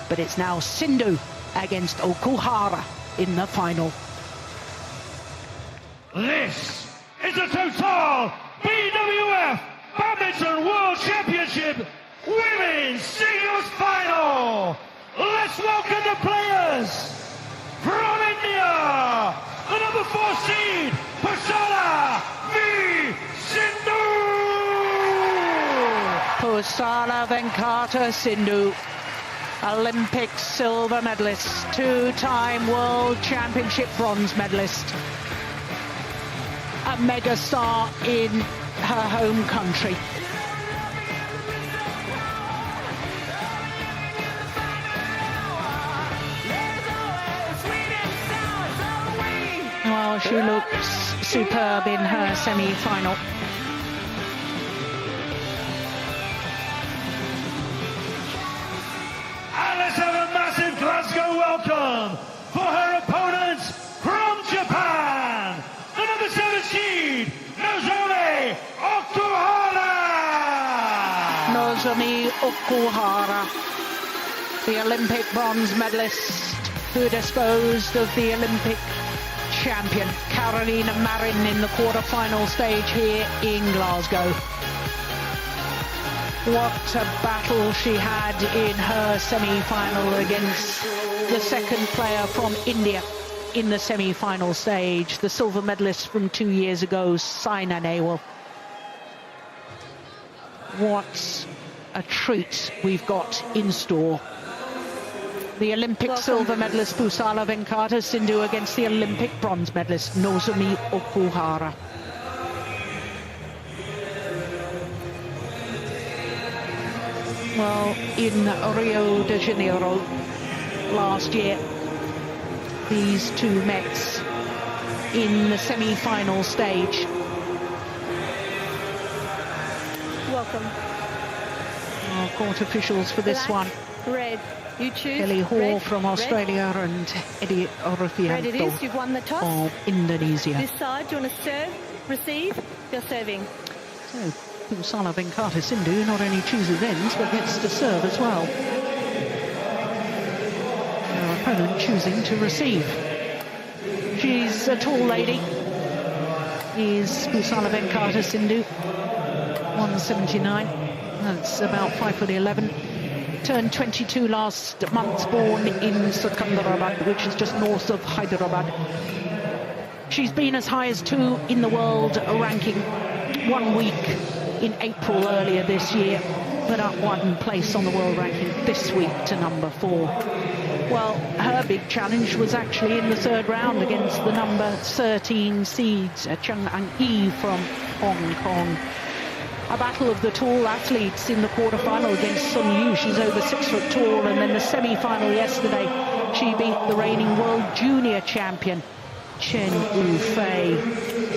but it's now Sindhu against Okuhara in the final. This is the total BWF Badminton World Championship Women's Singles Final. Let's welcome the players from India, the number 4 seed, Pusarla v. Sindhu. Pusarla Venkata Sindhu, Olympic silver medalist, 2-time World Championship bronze medalist, a megastar in her home country. Well, she looks superb in her semi-final. And let's have a massive Glasgow welcome for her opponents from Japan, the number 7 seed, Nozomi Okuhara. Nozomi Okuhara, the Olympic bronze medalist who disposed of the Olympic champion Carolina Marin in the quarter-final stage here in Glasgow. What a battle she had in her semi-final against the second player from India in the semi-final stage, the silver medalist from 2 years ago, Saina Nehwal. What a treat we've got in store. The Olympic silver medalist Pusarla Venkata Sindhu against the Olympic bronze medalist Nozomi Okuhara. Well, in Rio de Janeiro last year, these two met in the semi-final stage. Welcome. Our court officials for this Black, one. Red. You choose. Kelly Hall red, from Australia red. and Eddie Red it is. Orofianto You've won the toss. of Indonesia. This side, do you want to serve, receive? You're serving. So, Pusarla Venkata Sindhu not only chooses ends, but gets to serve as well. Her opponent choosing to receive. She's a tall lady. Is Pusarla Venkata Sindhu. 179. That's about 5'11". Turned 22 last month, born in Secunderabad, which is just north of Hyderabad. She's been as high as 2 in the world ranking 1 week in April earlier this year, but up 1 place on the world ranking this week to number 4. Well, her big challenge was actually in the 3rd round against the number 13 seeds, Chung Ang-yi from Hong Kong. A battle of the tall athletes in the quarter-final against Sun Yu. She's over 6 foot tall, and then the semi-final yesterday, she beat the reigning world junior champion, Chen Wu-fei.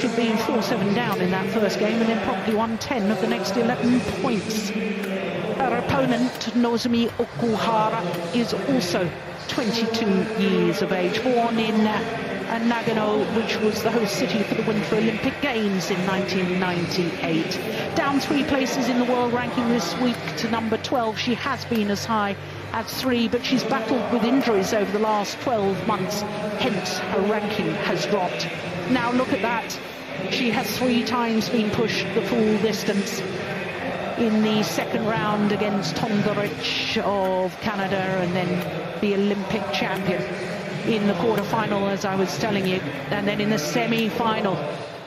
She'd been 4-7 down in that first game and then promptly won 10 of the next 11 points. Her opponent, Nozomi Okuhara, is also 22 years of age, born in Nagano, which was the host city for the Winter Olympic Games in 1998. Down 3 places in the world ranking this week to number 12. She has been as high as 3, but she's battled with injuries over the last 12 months, hence her ranking has dropped. Now look at that. She has 3 times been pushed the full distance in the 2nd round against Tonderich of Canada, and then the Olympic champion in the quarter-final, as I was telling you, and then in the semi-final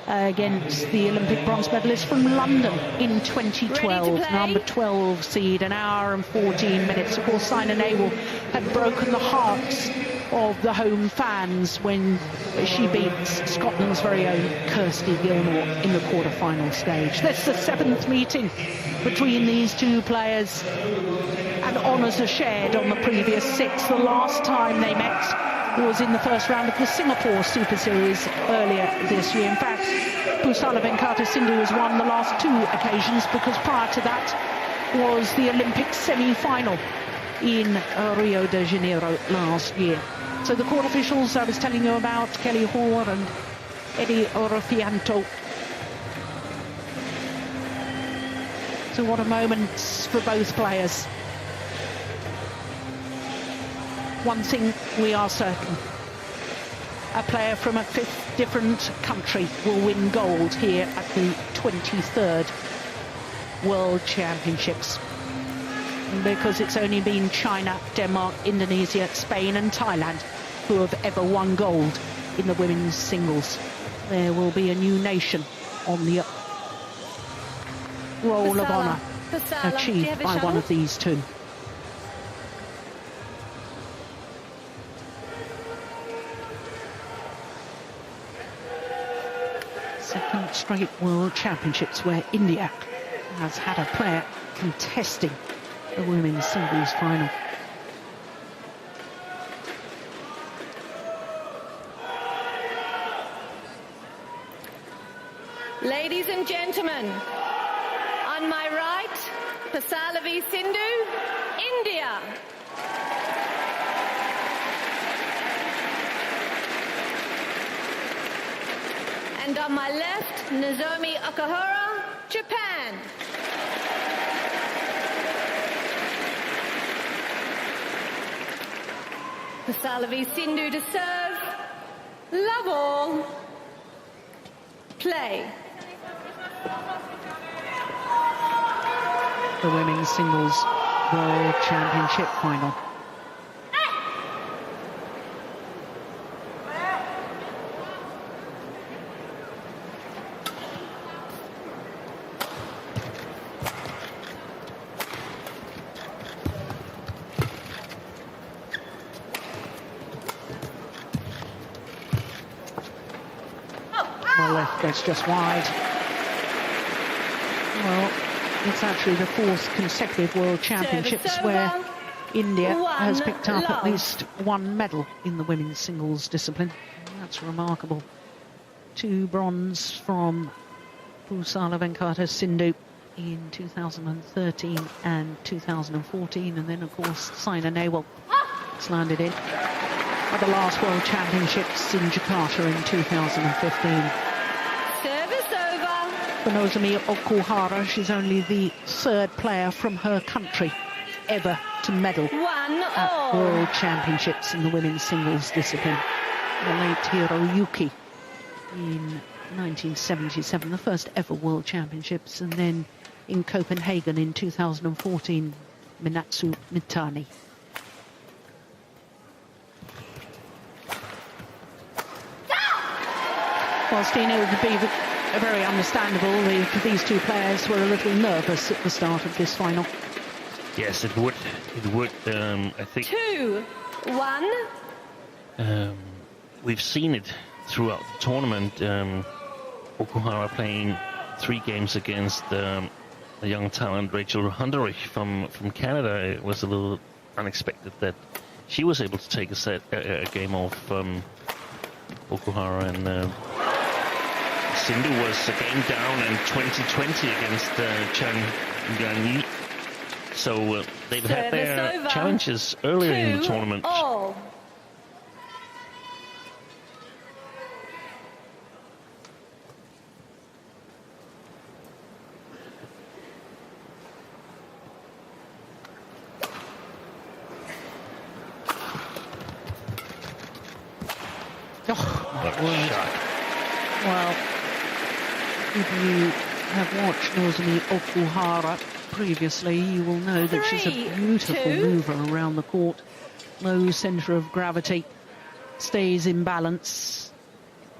against the Olympic bronze medalist from London in 2012, number 12 seed, 1 hour and 14 minutes. Of course, Saina Nehwal had broken the hearts of the home fans when she beats Scotland's very own Kirsty Gilmore in the quarter-final stage. That's the 7th meeting between these 2 players, and honours are shared on the previous 6. The last time they met was in the 1st round of the Singapore Super Series earlier this year. In fact, Pusarla Venkata Sindhu has won the last 2 occasions, because prior to that was the Olympic semi-final in Rio de Janeiro last year. So the court officials I was telling you about, Kelly Hall and Eddie Orofianto. So what a moment for both players. One thing we are certain. A player from a fifth different country will win gold here at the 23rd World Championships. Because it's only been China, Denmark, Indonesia, Spain and Thailand who have ever won gold in the women's singles. There will be a new nation on the roll of honour achieved by one of these two. Second straight World Championships where India has had a player contesting the women's singles final. Ladies and gentlemen, on my right, Pusarla v Sindhu, India. And on my left, Nozomi Okuhara, Japan. Pusarla v Sindhu to serve. Love all. Play. The women's singles World Championship final. Well, left, that's just wide. Well, it's actually the fourth consecutive World Championships where India has picked up at least one medal in the women's singles discipline. That's remarkable. 2 bronze from Pusarla Sindhu in 2013 and 2014, and then of course Saina Nehwal has landed in at the last World Championships in Jakarta in 2015. For Nozomi Okuhara, she's only the 3rd player from her country ever to medal at World Championships in the women's singles discipline. The late Hiroyuki in 1977, the first ever World Championships, and then in Copenhagen in 2014, Minatsu Mitani. Well, Stina, it would be very understandable if these two players were a little nervous at the start of this final. Yes, it would. It would. I think 2-1. We've seen it throughout the tournament. Okuhara playing 3 games against a young talent, Rachel Hunterich from Canada. It was a little unexpected that she was able to take a game off Okuhara, and Sindhu was a game down in 2020 against Chang Yang. So they've had their challenges earlier in the tournament. All. Well, if you have watched Nozomi Okuhara previously, you will know that she's a beautiful mover around the court. Low centre of gravity, stays in balance,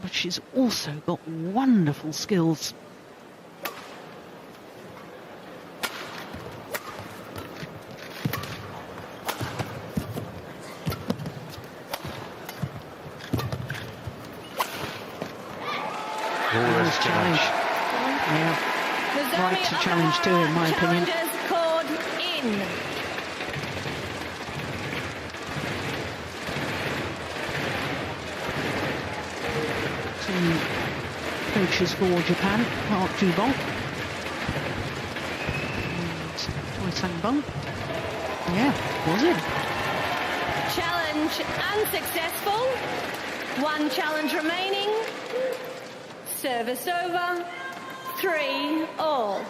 but she's also got wonderful skills. Challenge. Yeah, right to challenge too, in my opinion. Called in. Two coaches for Japan, Park Ju-bong and Choi Sang-bong. Yeah, was it? Challenge unsuccessful. 1 challenge remaining. Service over. 3-all.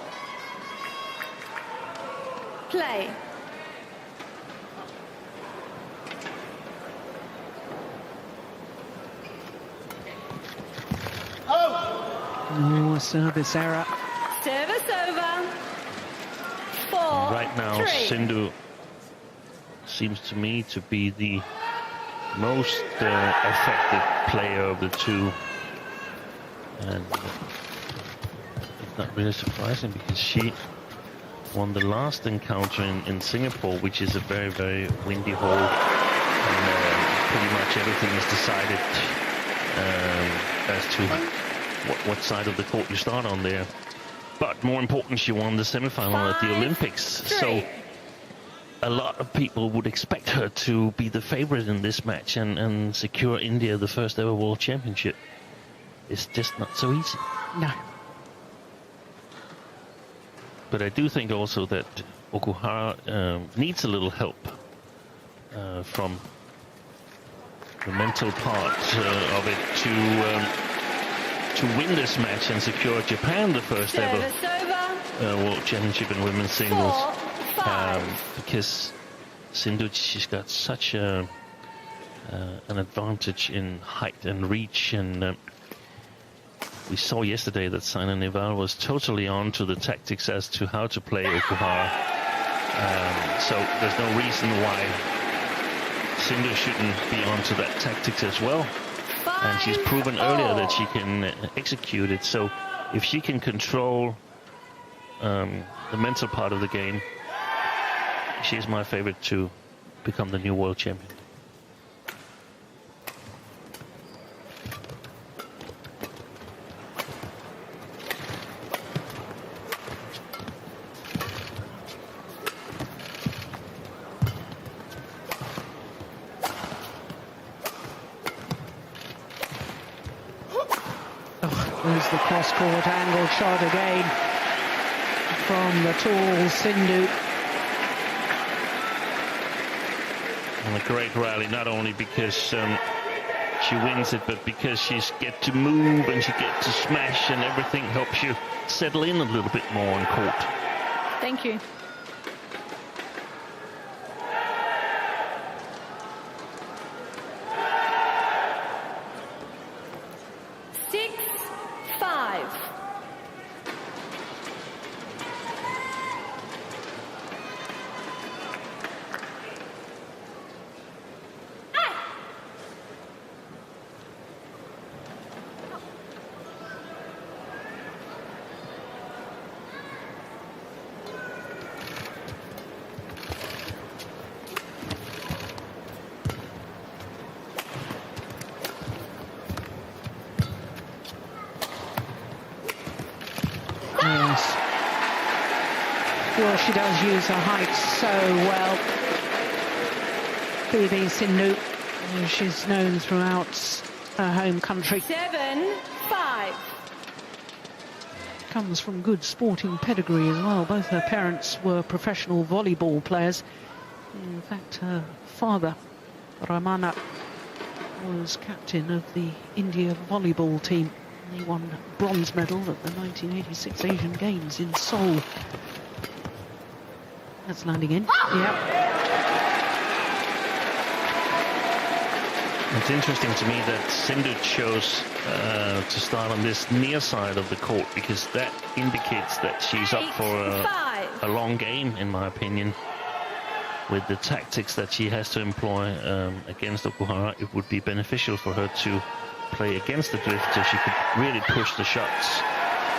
Play. Oh, a service error. Service over. 4, Right now, 3. Sindhu seems to me to be the most effective player of the two. And it's not really surprising because she won the last encounter in Singapore, which is a very, very windy hole. And pretty much everything is decided as to what side of the court you start on there. But more important, she won the semi-final at the Olympics. So a lot of people would expect her to be the favorite in this match and secure India the first ever world championship. It's just not so easy. No. But I do think also that Okuhara needs a little help from the mental part of it to win this match and secure Japan the first ever world championship in women's singles. 4, 5. Because Sindhu, she's got such an advantage in height and reach, and we saw yesterday that Saina Nehwal was totally on to the tactics as to how to play Okuhara. So there's no reason why Sindhu shouldn't be on to that tactics as well. And she's proven earlier that she can execute it. So if she can control the mental part of the game, she's my favorite to become the new world champion. There's the cross-court angle shot again from the tall Sindhu. And a great rally, not only because she wins it, but because she's get to move and she get to smash, and everything helps you settle in a little bit more on court. Thank you. Yes. Well, she does use her height so well. PB Sindhu, she's known throughout her home country. 7-5. Comes from good sporting pedigree as well. Both her parents were professional volleyball players. In fact, her father, Ramana, was captain of the India volleyball team. They won bronze medal at the 1986 Asian Games in Seoul. That's landing in. Yeah. It's interesting to me that Sindhu chose to start on this near side of the court, because that indicates that she's up for a long game, in my opinion. With the tactics that she has to employ against Okuhara, it would be beneficial for her to play against the drift so she could really push the shots.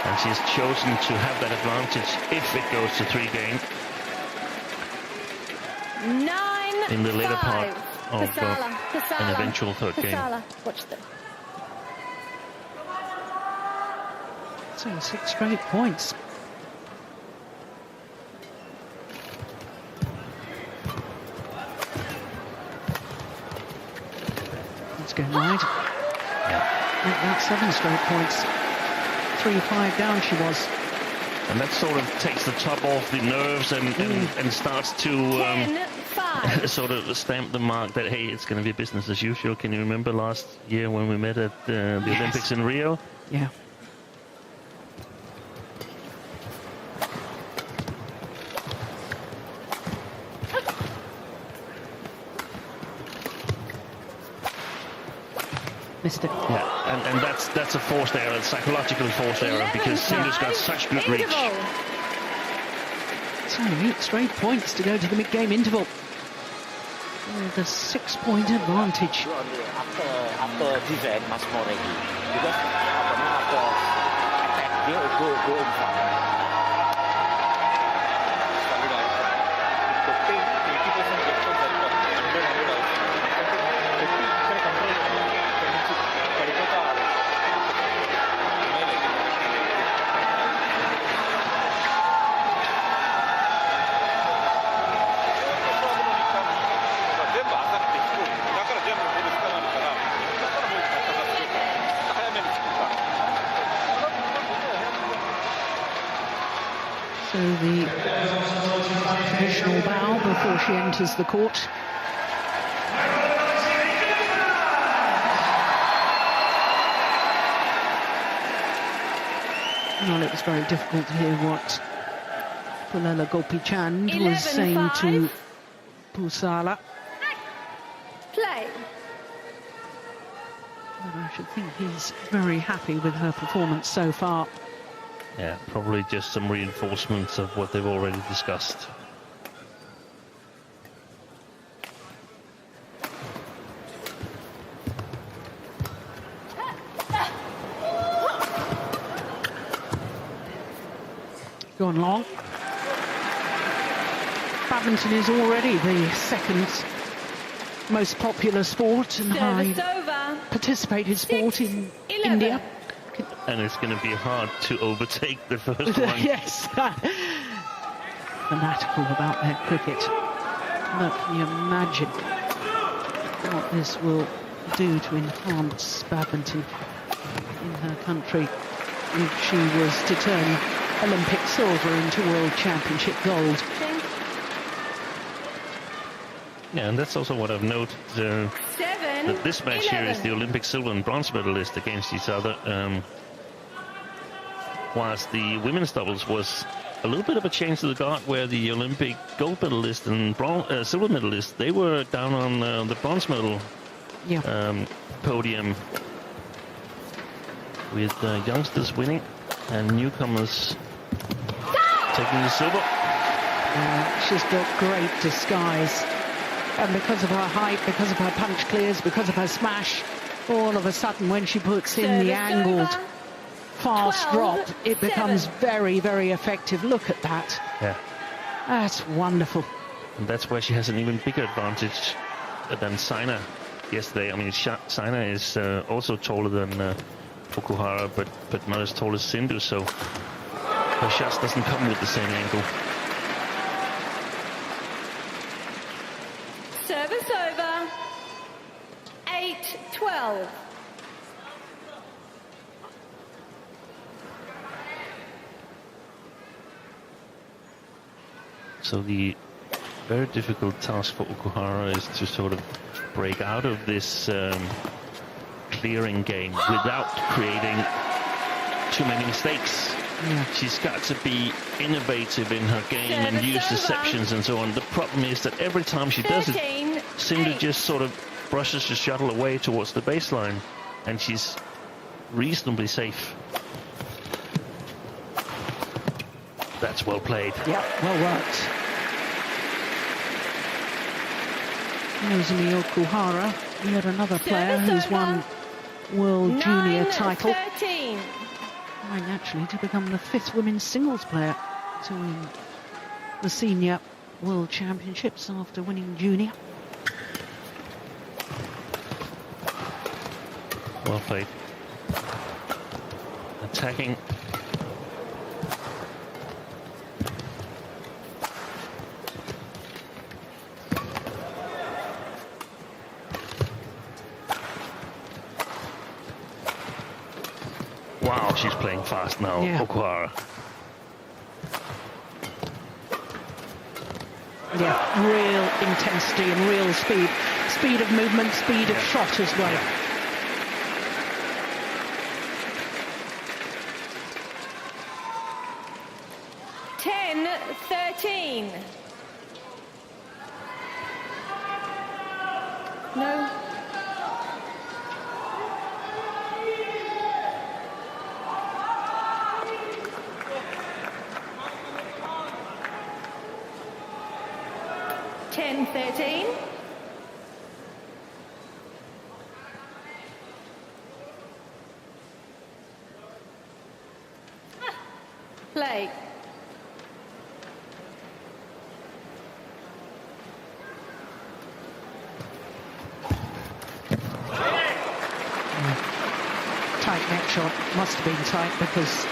And she's chosen to have that advantage if it goes to 3-game. 9-5. In the later part of Pusarla. an eventual third game. Watch them. So 6 straight points. Let's go wide. That's 7 straight points. 3-5 down she was. And that sort of takes the top off the nerves and starts to 10-5. sort of stamp the mark that, hey, it's going to be business as usual. Can you remember last year when we met at the Olympics in Rio? Yeah. missed it. Yeah, and that's a forced error, a psychological forced error, because Sindhu's got such good reach. So 8 straight points to go to the mid-game interval. With a 6-point advantage. After defense much more ready, because after attack they go in front. So the traditional bow before she enters the court. Well, it was very difficult to hear what Pusarla Gopi-Chand was saying to Pusarla. Play. But I should think he's very happy with her performance so far. Yeah, probably just some reinforcements of what they've already discussed. Gone long. Badminton is already the second most popular sport and high participated sport in India. And it's going to be hard to overtake the first one. Yes. Fanatical about their cricket. But can you imagine what this will do to enhance badminton in her country if she was to turn Olympic silver into World Championship gold? Yeah, and that's also what I've noted. That this match here is the Olympic silver and bronze medalist against each other. Whilst the women's doubles was a little bit of a change to the guard, where the Olympic gold medalist and silver medalist, they were down on the bronze medal podium, with youngsters winning and newcomers taking the silver. She's got great disguise. And because of her height, because of her punch clears, because of her smash, all of a sudden when she puts in the angled fast drop, it becomes very, very effective. Look at that. Yeah. That's wonderful. And that's where she has an even bigger advantage than Saina yesterday. I mean, Saina is also taller than Okuhara, but not as tall as Sindhu, so her shots doesn't come with the same angle. Service over. 8-12. So the very difficult task for Okuhara is to sort of break out of this clearing game without creating too many mistakes. Yeah. She's got to be innovative in her game and use deceptions and so on. The problem is that every time she does it, Sindhu just sort of brushes the shuttle away towards the baseline, and she's reasonably safe. That's well played. Yeah, well worked. Nozomi Okuhara, yet another player who's won World Junior title. 9-13. Going actually to become the 5th women's singles player to win the senior World Championships after winning junior. Well played. Attacking. Wow, she's playing fast now, yeah. Okuhara. Yeah, real intensity and real speed. Speed of movement, speed of shot as well. Yeah. No. 13. Play. Tight neck shot, must have been tight because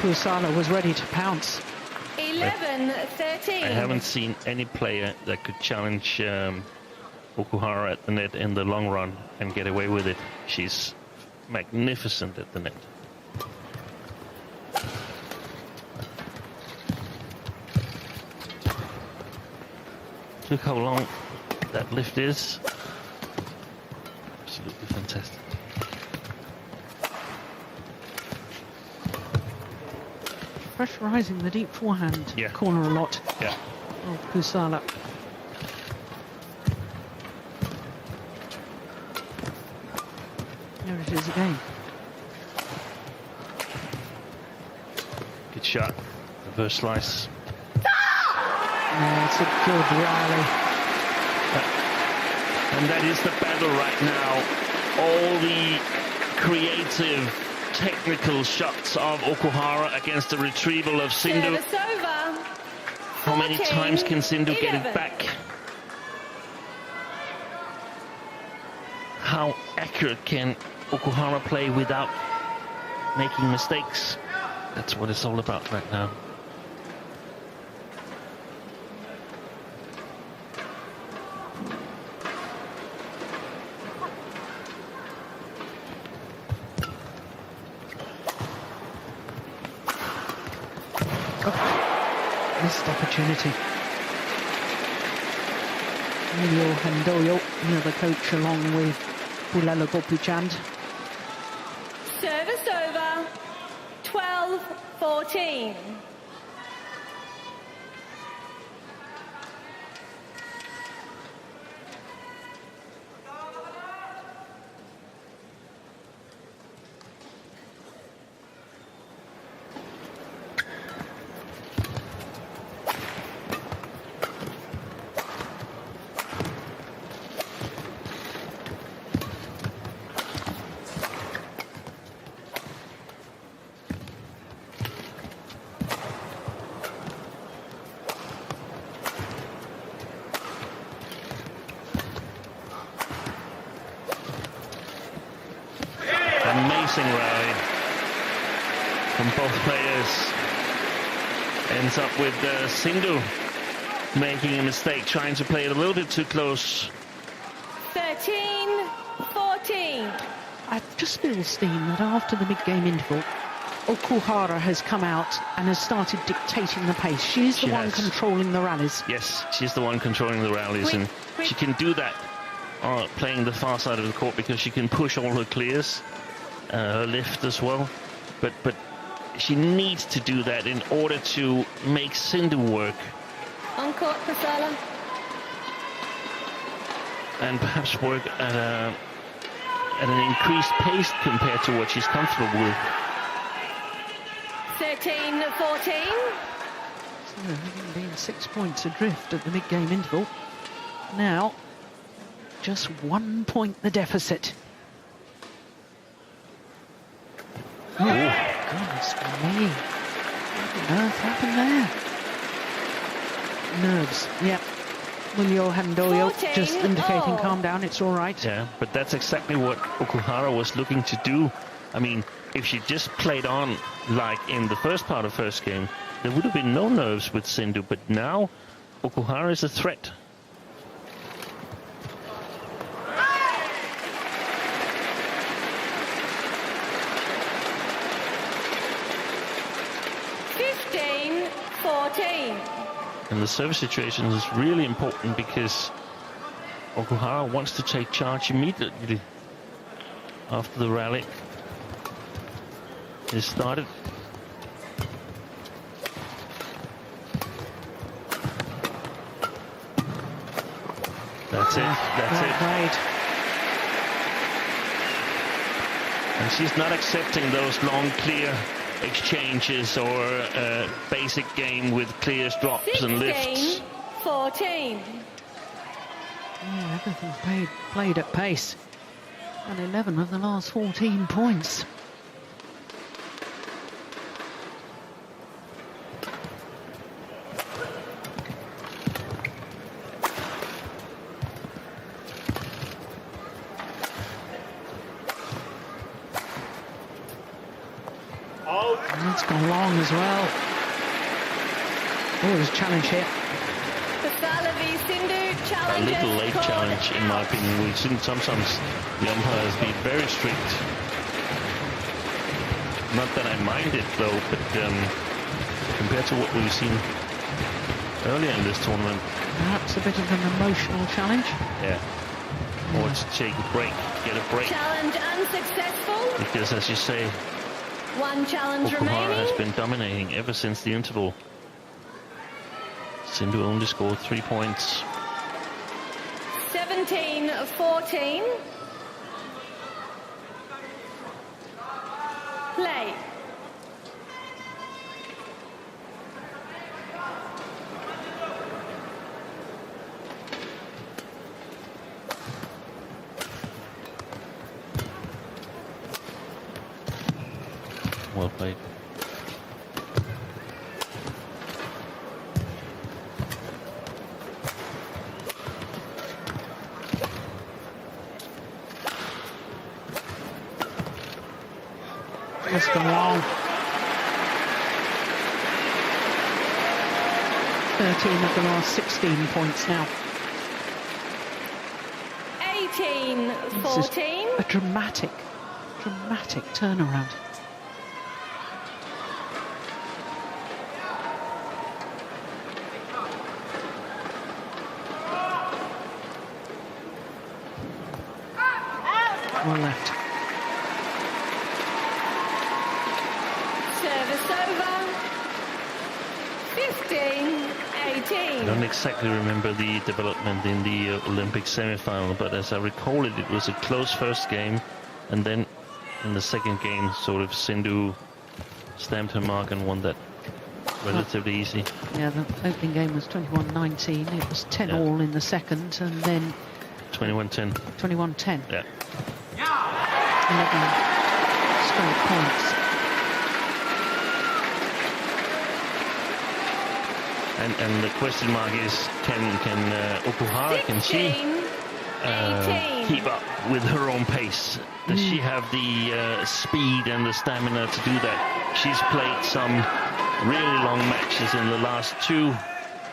Pusarla was ready to pounce. 11-13. I haven't seen any player that could challenge Okuhara at the net in the long run and get away with it. She's magnificent at the net. Look how long that lift is. Absolutely fantastic. Pressurising the deep forehand corner a lot. Yeah. Oh, Pusarla. There it is again. Good shot. Reverse slice. Yeah, it's a good rally. And that is the battle right now. All the creative, technical shots of Okuhara against the retrieval of Sindhu. Service over. How many times can Sindhu get it back? How accurate can Okuhara play without making mistakes? That's what it's all about right now. Missed opportunity. Emilio Hendoyo, another coach along with Pulala Gopuchand. Service over. 12-14. Amazing rally from both players. Ends up with Sindhu making a mistake, trying to play it a little bit too close. 13-14. I've just feel, Steen, that after the mid-game interval, Okuhara has come out and has started dictating the pace. She's the one controlling the rallies. Yes, she's the one controlling the rallies, and she can do that playing the far side of the court because she can push all her clears, her lift as well. But she needs to do that in order to make Sindhu work. On court, Pusarla. And perhaps work at an increased pace compared to what she's comfortable with. 13-14. So, having been 6 points adrift at the mid-game interval, now just 1 point the deficit. Oh, goodness me. What on earth happened there? Nerves, yep. Wilio Handoyo just indicating calm down, it's all right. Yeah, but that's exactly what Okuhara was looking to do. I mean, if she just played on like in the first part of first game, there would have been no nerves with Sindhu, but now Okuhara is a threat. And the service situation is really important because Okuhara wants to take charge immediately after the rally is started. That's it. That's it. Right. And she's not accepting those long, clear exchanges or a basic game with clears, drops and lifts. 14. Yeah, everything's played at pace. And 11 of the last 14 points. And it's gone long as well. Oh, there's a challenge here. Pusarla v Sindhu A challenges little late called. challenge, in my opinion. We've seen sometimes the umpires be very strict. Not that I mind it, though, but compared to what we've seen earlier in this tournament. Perhaps a bit of an emotional challenge. Yeah. Or to take a break, get a break. Challenge unsuccessful. Because, as you say, One challenge Okuhara has remaining. been dominating ever since the interval. Sindhu only scored 3 points. 17-14. Play. Well played. It's gone long. 13 of the last 16 points now. 18-14. A dramatic turnaround. Well left. Service over. 15-18. I don't exactly remember the development in the Olympic semi-final, but as I recall it, it was a close first game, and then in the second game, sort of Sindhu stamped her mark and won that relatively easy. Yeah, the opening game was 21-19. It was 10-all in the second, and then 21-10. 21-10. Yeah. 11 straight points. And the question mark is, can Okuhara, can she 18. keep up with her own pace? Does she have the speed and the stamina to do that? She's played some really long matches in the last 2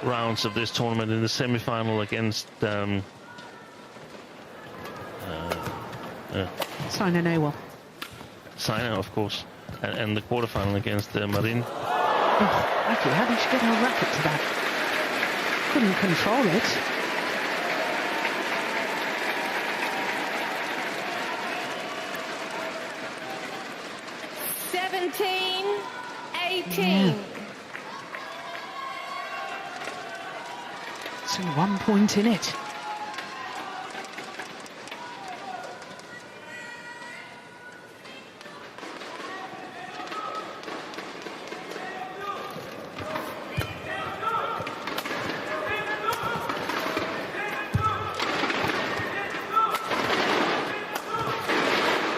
rounds of this tournament. In the semi-final against Sina, of course, and the quarterfinal against Marin. Oh, actually, how did she get her racket to that? Couldn't control it. So 1 point in it.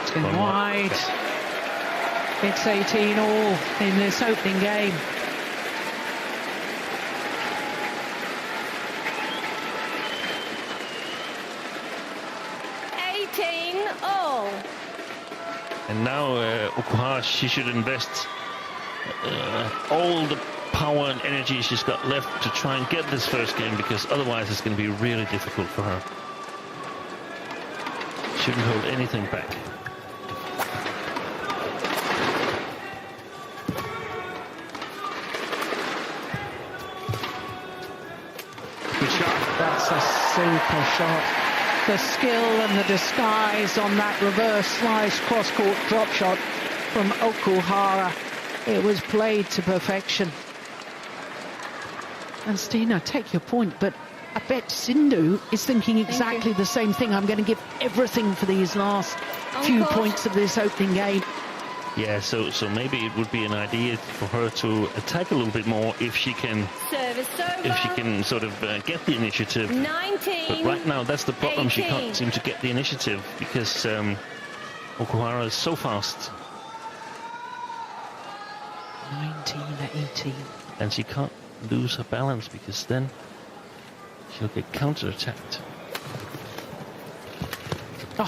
It's going wide. It's 18-all in this opening game. And now Okuhara, she should invest all the power and energy she's got left to try and get this first game, because otherwise it's going to be really difficult for her. Shouldn't hold anything back. Good shot. That's a super shot. The skill and the disguise on that reverse slice cross-court drop shot from Okuhara. It was played to perfection. And Stina, take your point, but I bet Sindhu is thinking exactly the same thing. I'm going to give everything for these last few points of this opening game. Yeah, so maybe it would be an idea for her to attack a little bit more if she can sort of get the initiative. 19. But right now, that's the problem. 18. She can't seem to get the initiative because Okuhara is so fast. 19-18. And she can't lose her balance because then she'll get counter-attacked.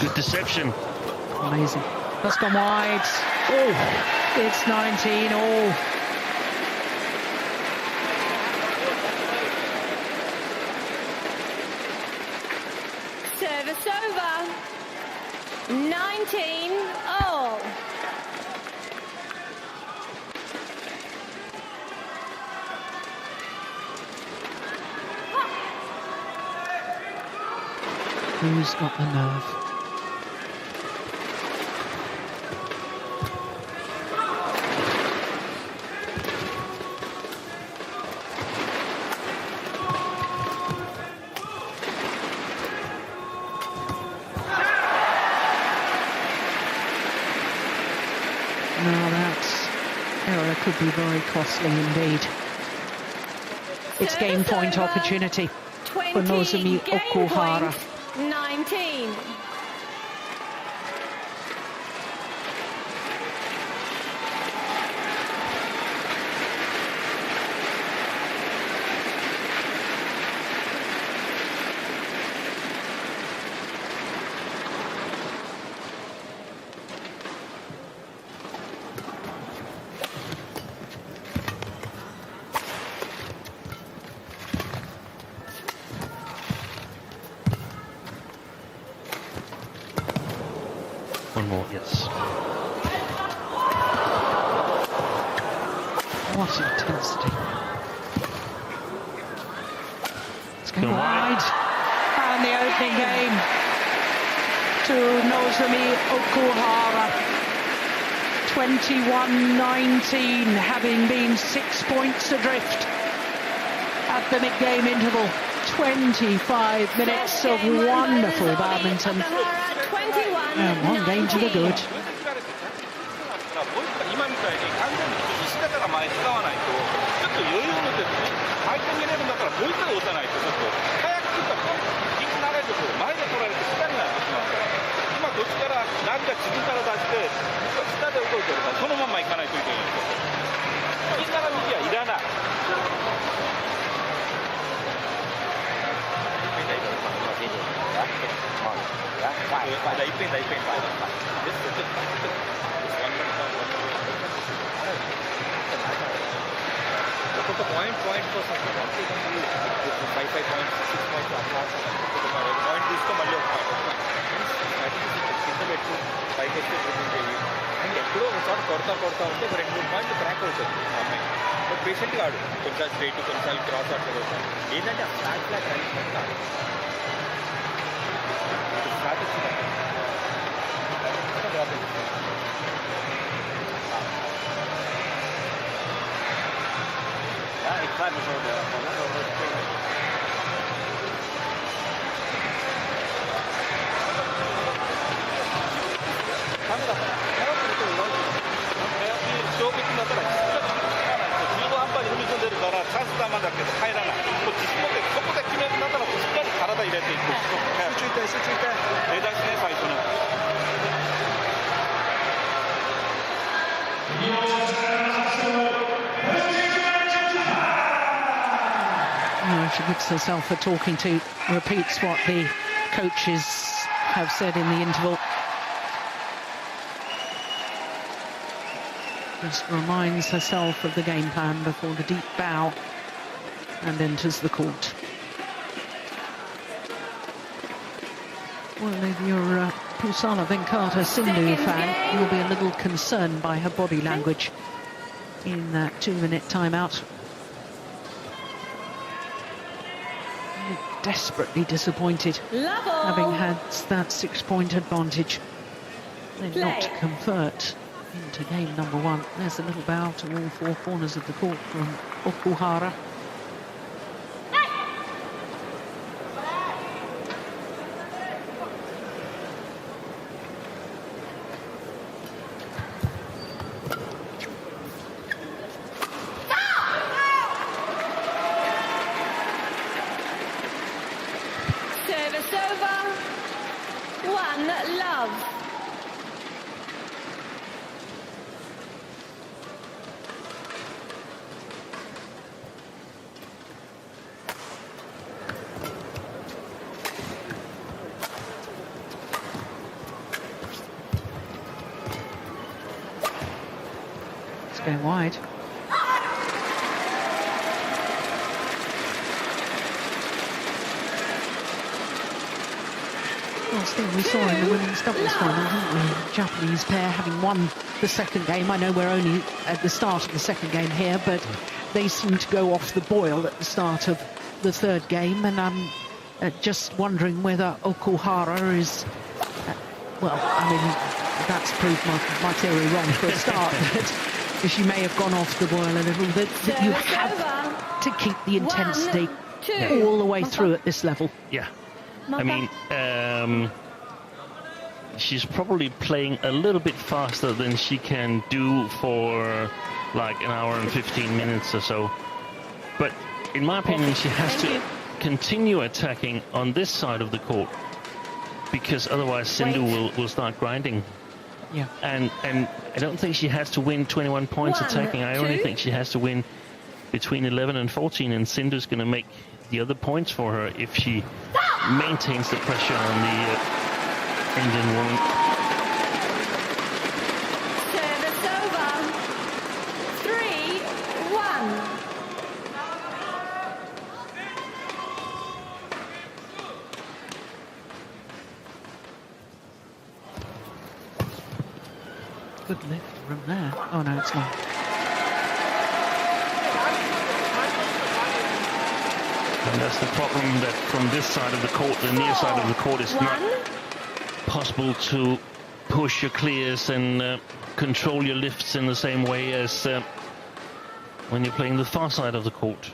Good deception. Amazing. That's gone wide. Oh, it's 19 all. Service over. 19 all. Who's got the nerve? Now that error could be very costly indeed. It's game point opportunity for Nozomi Okuhara. 19. One more, yes. What intensity. It's going Go wide. And the opening game to Nozomi Okuhara. 21-19, having been 6 points adrift at the mid-game interval. 25 minutes of wonderful badminton. And one game to the good. 今みたいに完全に必死だから前使わないとちょっと余裕を持って相手に入れるんだからもう一回押さないとちょっと早くとかリック長いところ前で取られて下になってしまうから今どっちからナビが自分から出して実は下で動いてるからそのまま行かないといけないみんなが右はいらない。Dah ipin. Untuk point को सकते हैं कि हम 5 points 6 points point इसको मल्ले కింద పెట్టు పైకి వచ్చి చూపించేది అండ్ ఎప్పుడో ఒకసారి కొడతా ఉంటే 2-3 పాయింట్లు క్రాక్ అవుతుంది అమ్మాయి బట్ పేషెంట్గా ఆడు కొన్నిసార్లు స్ట్రైట్ కొన్నిసార్లు క్రాస్ ఆడుతుంది ఏంటంటే ఆ ఫ్లాట్ రైట్ కాదు ఫ్లాట్ వచ్చింది She gives herself a talking to, repeats what the coaches have said in the interval. Just reminds herself of the game plan before the deep bow and enters the court. Well, if you're a Pusarla Venkata Sindhu fan, you'll be a little concerned by her body language in that 2-minute timeout. Desperately disappointed, having had that 6-point advantage. They're not to convert into game number 1. There's a little bow to all 4 corners of the court from Okuhara. love. It's going wide. Last thing we saw in the women's doubles final, didn't we? Japanese pair having won the second game. I know we're only at the start of the second game here, but they seem to go off the boil at the start of the third game, and I'm just wondering whether Okuhara is... well, I mean, that's proved my theory wrong for a start, but she may have gone off the boil a little bit. That you have to keep the intensity all the way through at this level. Yeah. I mean, she's probably playing a little bit faster than she can do for like an hour and 15 minutes or so. But in my opinion, she has to continue attacking on this side of the court, because otherwise Sindhu will start grinding. Yeah. And I don't think she has to win 21 points attacking. I only think she has to win between 11 and 14, and Sindhu's going to make the other points for her if she maintains the pressure on the Indian woman. Service over. 3-1. Good lift from there. Oh no, it's not. And that's the problem, that from this side of the court, the near side of the court, it's not possible to push your clears and control your lifts in the same way as when you're playing the far side of the court.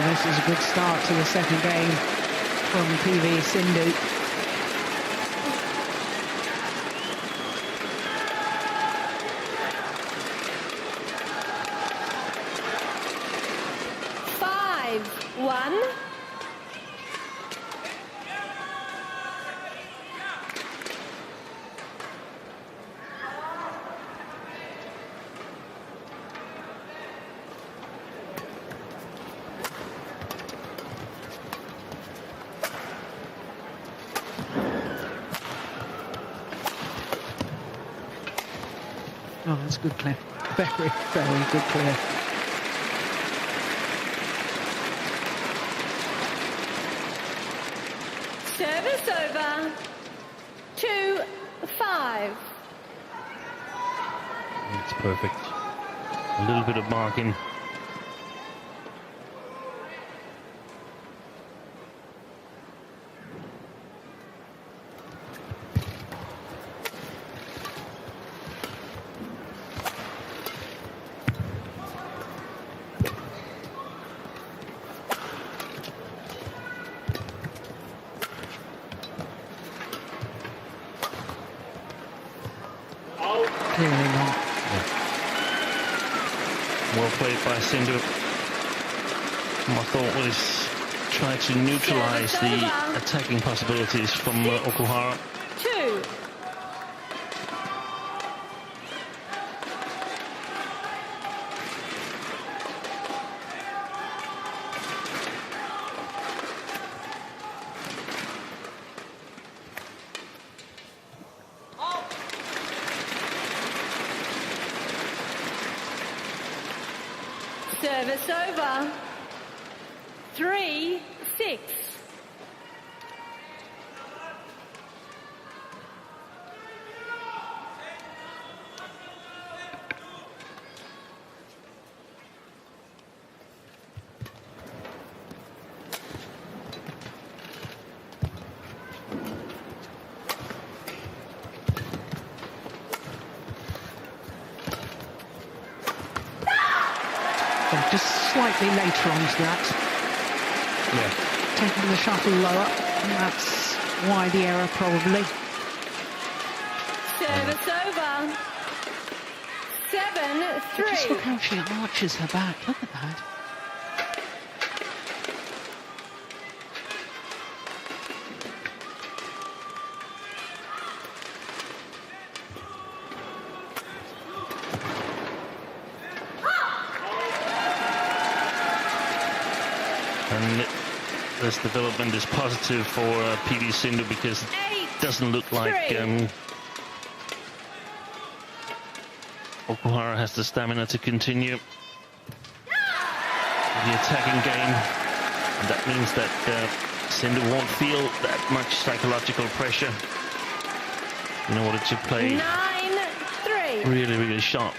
This is a good start to the second game from PV Sindhu. Oh, that's good clear. Very, very good clear. Service over. 2-5. That's perfect. A little bit of marking. Well played by Sindhu. My thought was try to neutralize the attacking possibilities from Okuhara. 2. Service over. 3-6. Just slightly later on to that. Yeah. Taking the shuttle lower. And that's why the error, probably. Service over. 7-3. Just look how she arches her back. Look at that. And this development is positive for PV Sindhu because it doesn't look like Okuhara has the stamina to continue the attacking game. And that means that Sindhu won't feel that much psychological pressure in order to play 9-3. really, really sharp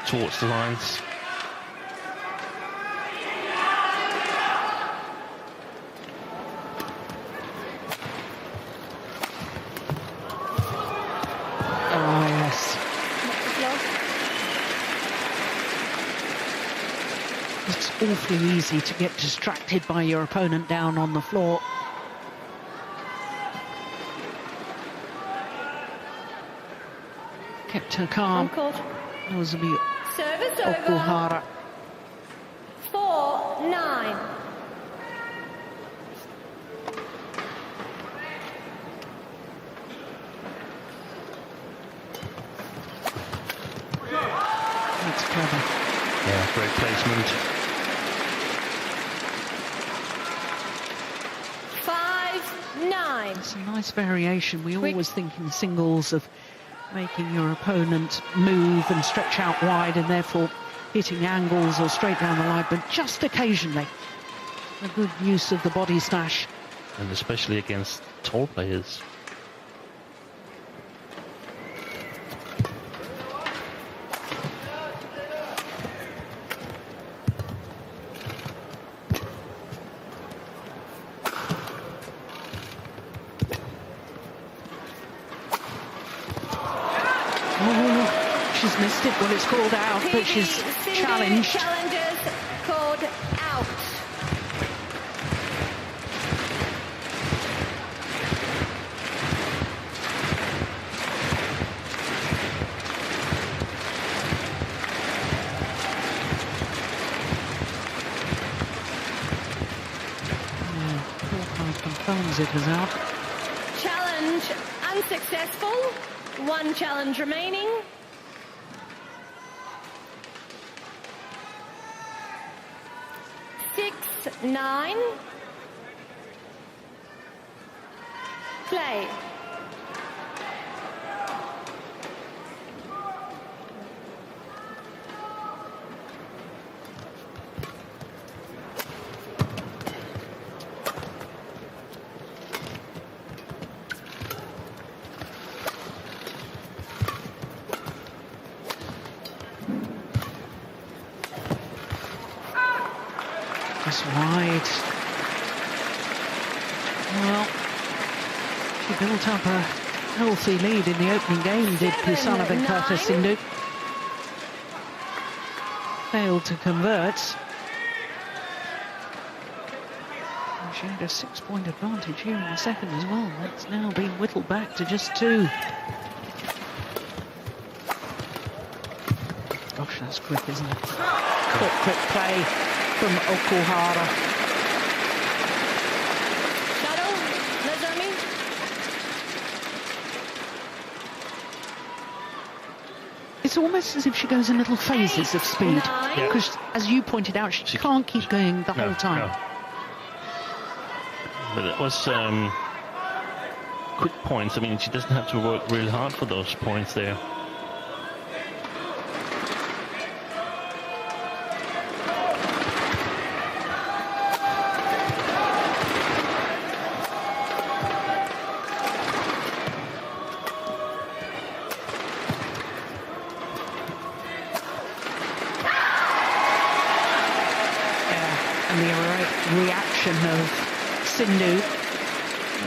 towards the lines. It's awfully easy to get distracted by your opponent down on the floor. Kept her calm. Nozomi Service over. Okuhara. 4-9. That's clever. Yeah, great placement. 5-9. It's a nice variation. We always think in singles of making your opponent move and stretch out wide and therefore hitting angles or straight down the line, but just occasionally a good use of the body smash. And especially against tall players. She's missed it when it's called out, but she's challenged. Challengers called out. Clark confirms it as out. Challenge unsuccessful. One challenge remaining. Nine. Play. Just wide. Well, she built up a healthy lead in the opening game, did Pusarla Sindhu. Failed to convert. And she had a 6-point advantage here in the second as well. That's now been whittled back to just 2. Gosh, that's quick, isn't it? Quick play from Okuhara. Shuttle, Nozomi. It's almost as if she goes in little phases of speed. 9. Because, as you pointed out, she can't keep going the whole time. No. But it was quick points. I mean, she doesn't have to work really hard for those points there. And the reaction of Sindhu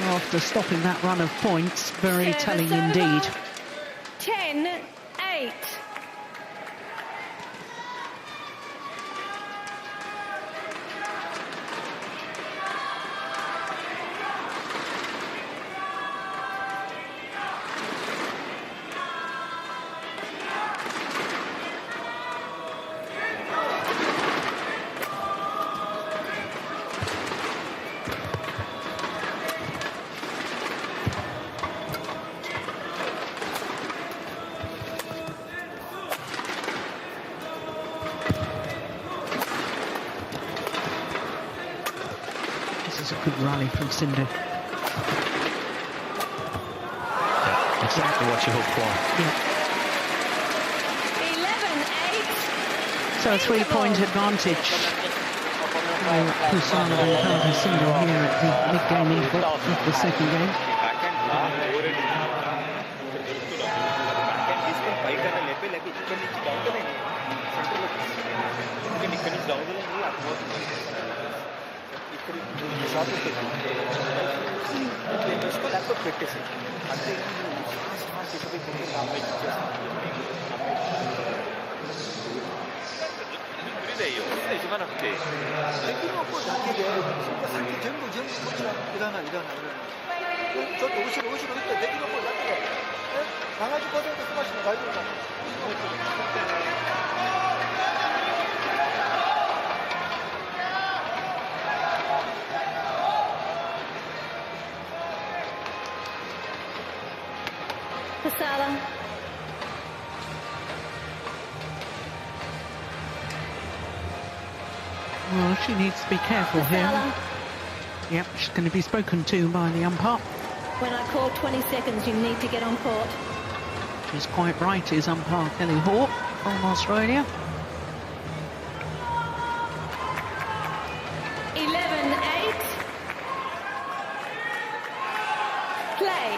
after stopping that run of points, very telling indeed. 10-8. This is a good rally from Sindhu. Yeah, exactly what you hope for. Yeah. 11-8. So a 3-point advantage for Pusarla and Sindhu here at the mid-game interval of the second game. Pusarla. Well, she needs to be careful here. Pusarla. Yep, she's going to be spoken to by the umpire. When I call 20 seconds, you need to get on court. She's quite right, is umpire Kelly Hawke from Australia. 11-8. Play.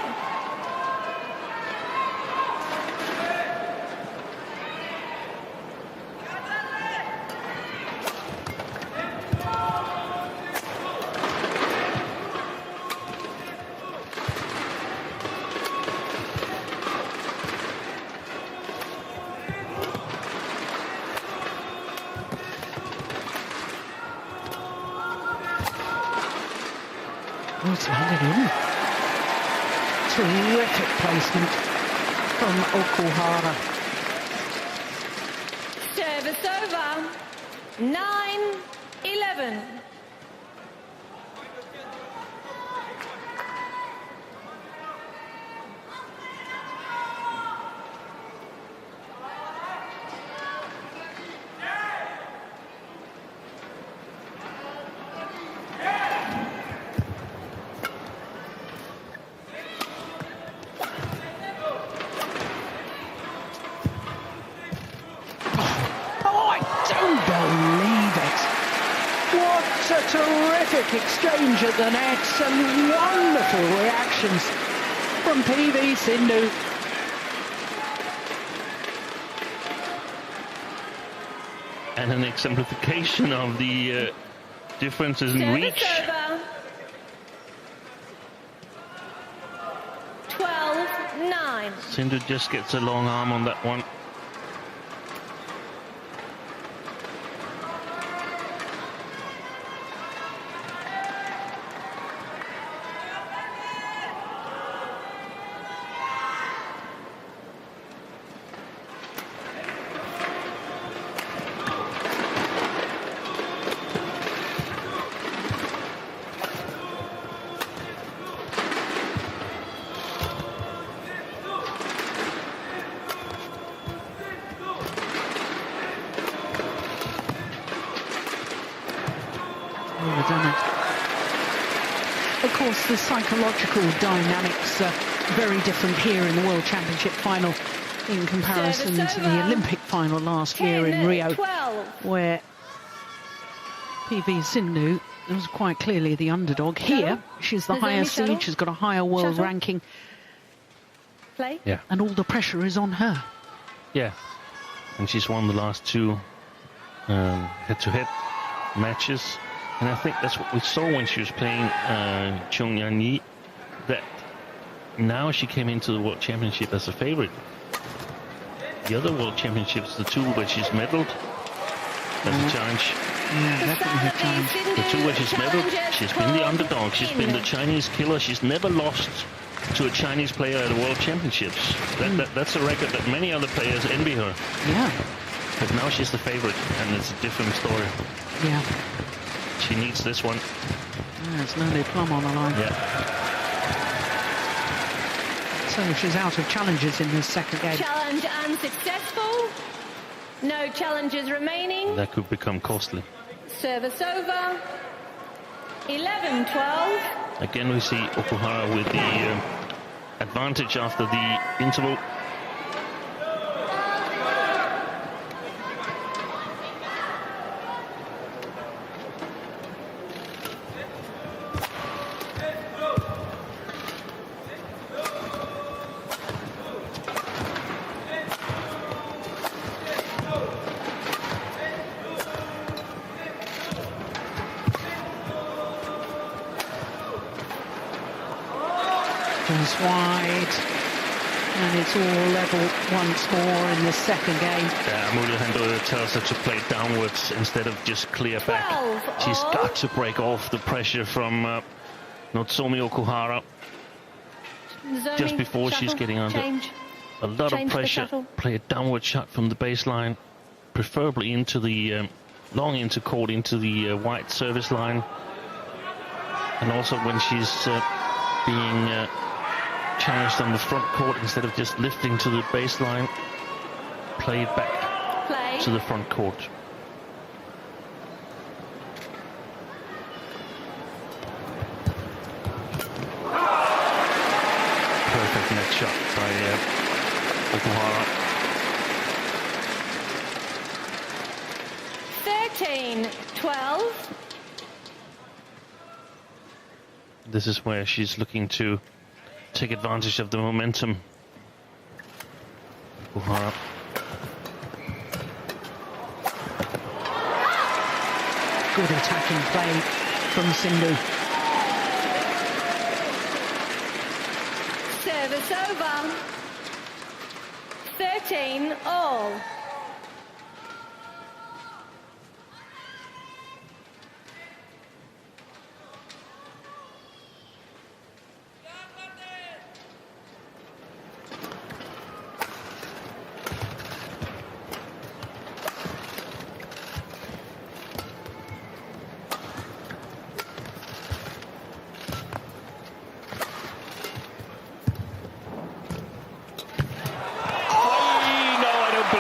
Oh, it's landed in. Terrific placement from Okuhara. Service over. 9-11. A terrific exchange at the nets and wonderful reactions from PV Sindhu. And an exemplification of the differences in Service reach. over. 12-9. Sindhu just gets a long arm on that one. Of course, the psychological dynamics are very different here in the World Championship final in comparison to the Olympic final last year in Rio, 12. where PV Sindhu was quite clearly the underdog. Here, she's the Nozomi higher shuttle. seed, she's got a higher world Shuttle. ranking, Play. Yeah. and all the pressure is on her. Yeah. And she's won the last two head-to-head matches. And I think that's what we saw when she was playing Chung Yan-yi, that now she came into the World Championship as a favorite. The other World Championships, the two where she's medaled, there's a challenge. Yeah, definitely a challenge. The two where she's medaled, she's been the underdog, she's been the Chinese killer, she's never lost to a Chinese player at the World Championships. That's a record that many other players envy her. Yeah, But now she's the favorite, and it's a different story. yeah. She needs this one. There's Lily Plum on the line. Yeah. So she's out of challenges in this second game. Challenge unsuccessful. No challenges remaining. That could become costly. Service over. 11-12. Again, we see Okuhara with the advantage after the interval. Goes wide, and it's all level once more in the second game. Muruhendo tells her to play downwards instead of just clear back. 12 She's all. got to break off the pressure from Nozomi Okuhara Nozomi, just before she's shuttle, getting under change. a lot Change of the pressure. shuttle. Play a downward shot from the baseline, preferably into the long into court, into the white service line, and also when she's being challenged on the front court, instead of just lifting to the baseline, play it back Play. to the front court. Perfect net shot by Okuhara. 13-12. This is where she's looking to take advantage of the momentum. Okuhara. Good attacking play from Sindhu. Service over. 13 all.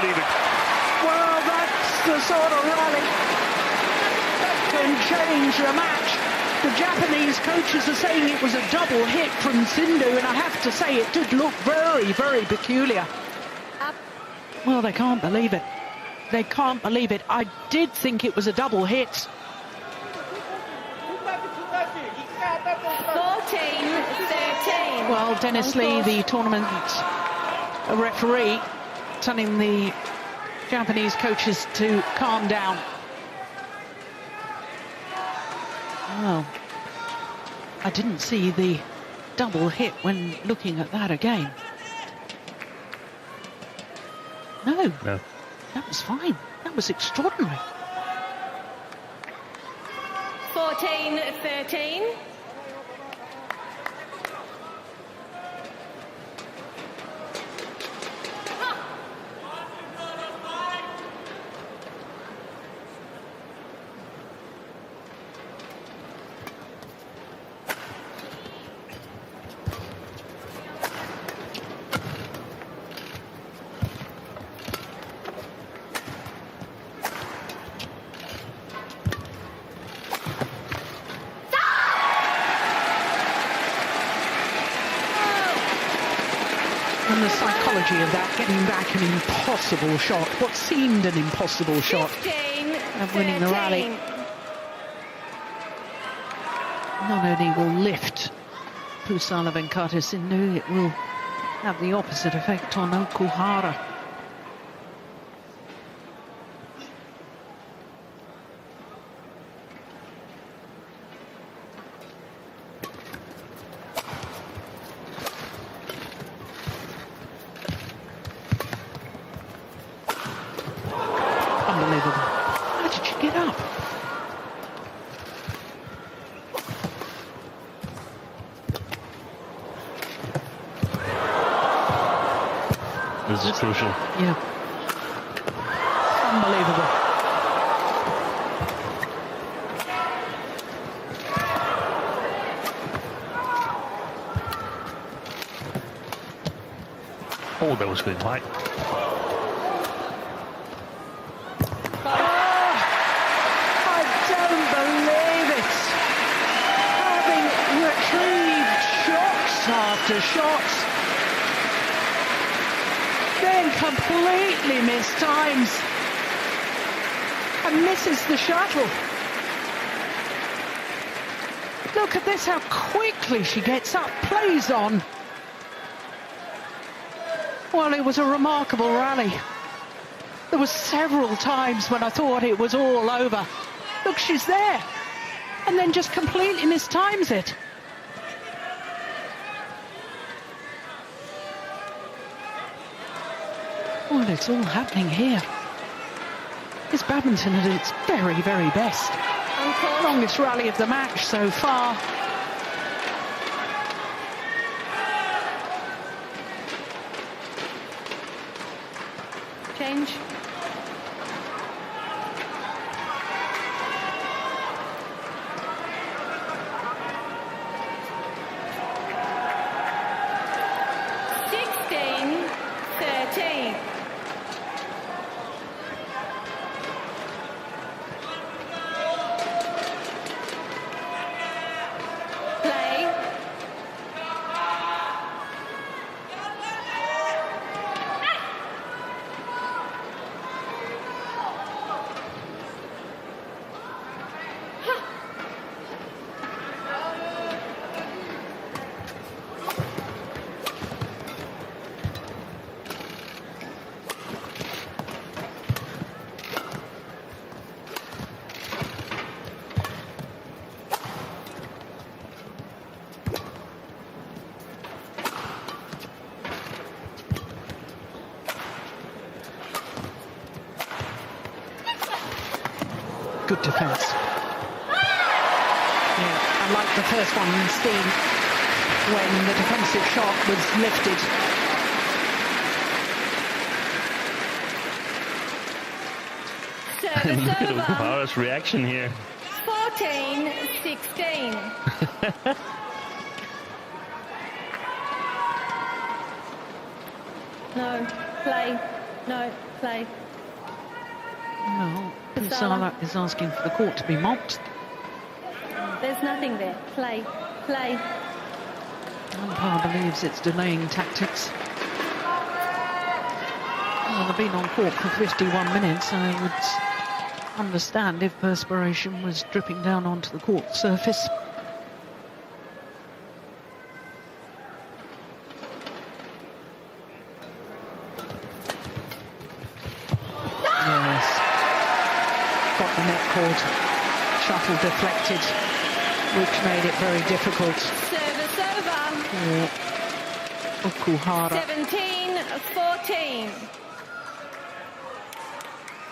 Well, that's the sort of rally that can change the match. The Japanese coaches are saying it was a double hit from Sindhu, and I have to say it did look very, very peculiar. Up. Well, they can't believe it. They can't believe it. I did think it was a double hit. 14-13. Well, Dennis On Lee, course. the tournament referee, telling the Japanese coaches to calm down. Well, I didn't see the double hit when looking at that again. No, No. that was fine. That was extraordinary. 14-13. And the psychology of that, getting back an impossible shot, what seemed an impossible shot, 15, and winning the rally. 13. Not only will lift Pusarla Sindhu, it will have the opposite effect on Okuhara. Unbelievable. How did you get up? This is crucial. Yeah. Unbelievable. Oh, that was going high. I don't believe it. after shot. Then completely mistimes and misses the shuttle. Look at this, how quickly she gets up, plays on. Well, it was a remarkable rally. There were several times when I thought it was all over. Look, she's there, and then just completely mistimes it. Well, it's all happening here. It's badminton at its very, very best. Longest rally of the match so far. Change. Good defence. Yeah, I like the first one in Steam when the defensive shot was lifted. And look at Okuhara's reaction here. 14-16. No, play. No, play. No, Pusarla is asking for the court to be mopped. There's nothing there. Play, play. Umpire believes it's delaying tactics. Well, they've been on court for 51 minutes. I would understand if perspiration was dripping down onto the court surface. Yes. Got the net cord. Shuttle deflected, which made it very difficult. Service over. For Okuhara. 17-14.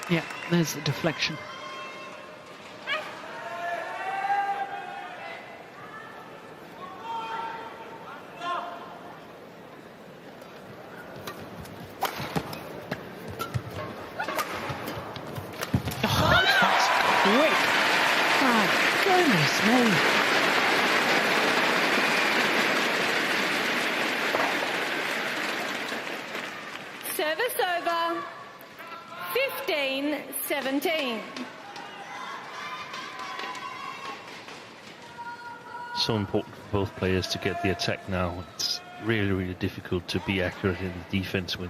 Yeah, there's the deflection. Oh, that's quick. My goodness me. Service over. 15-17. So important for both players to get the attack now. It's really, really difficult to be accurate in the defense when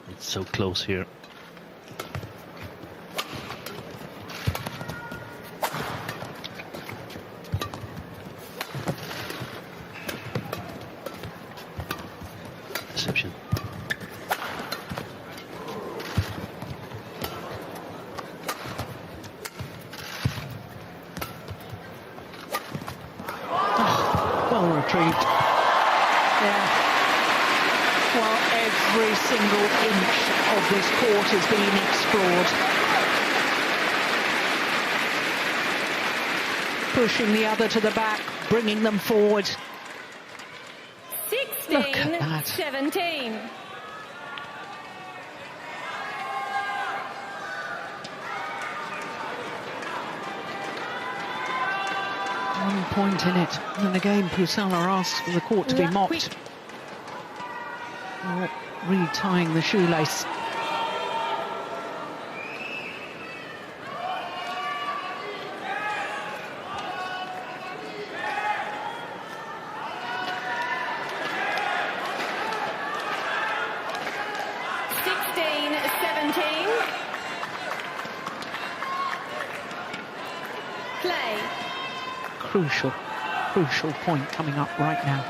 it's so close here. Deception. Well retrieved. Yeah. Well, every single inch of this court is being explored. Pushing the other to the back, bringing them forward. 16-17. One point in it. And again, Pusarla asks for the court to be mopped. Or retying the shoelace. crucial point coming up right now.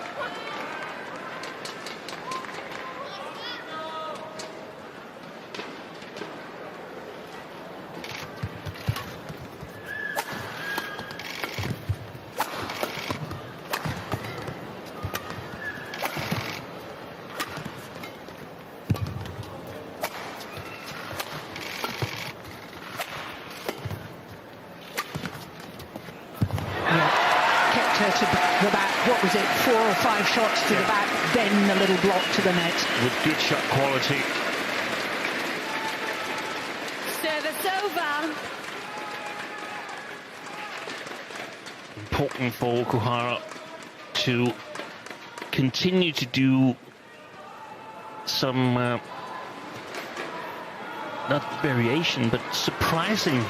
To the back, what was it, 4 or 5 shots to the back, then the little block to the net. With good shot quality. Service over. Important for Okuhara to continue to do some, not variation, but surprising.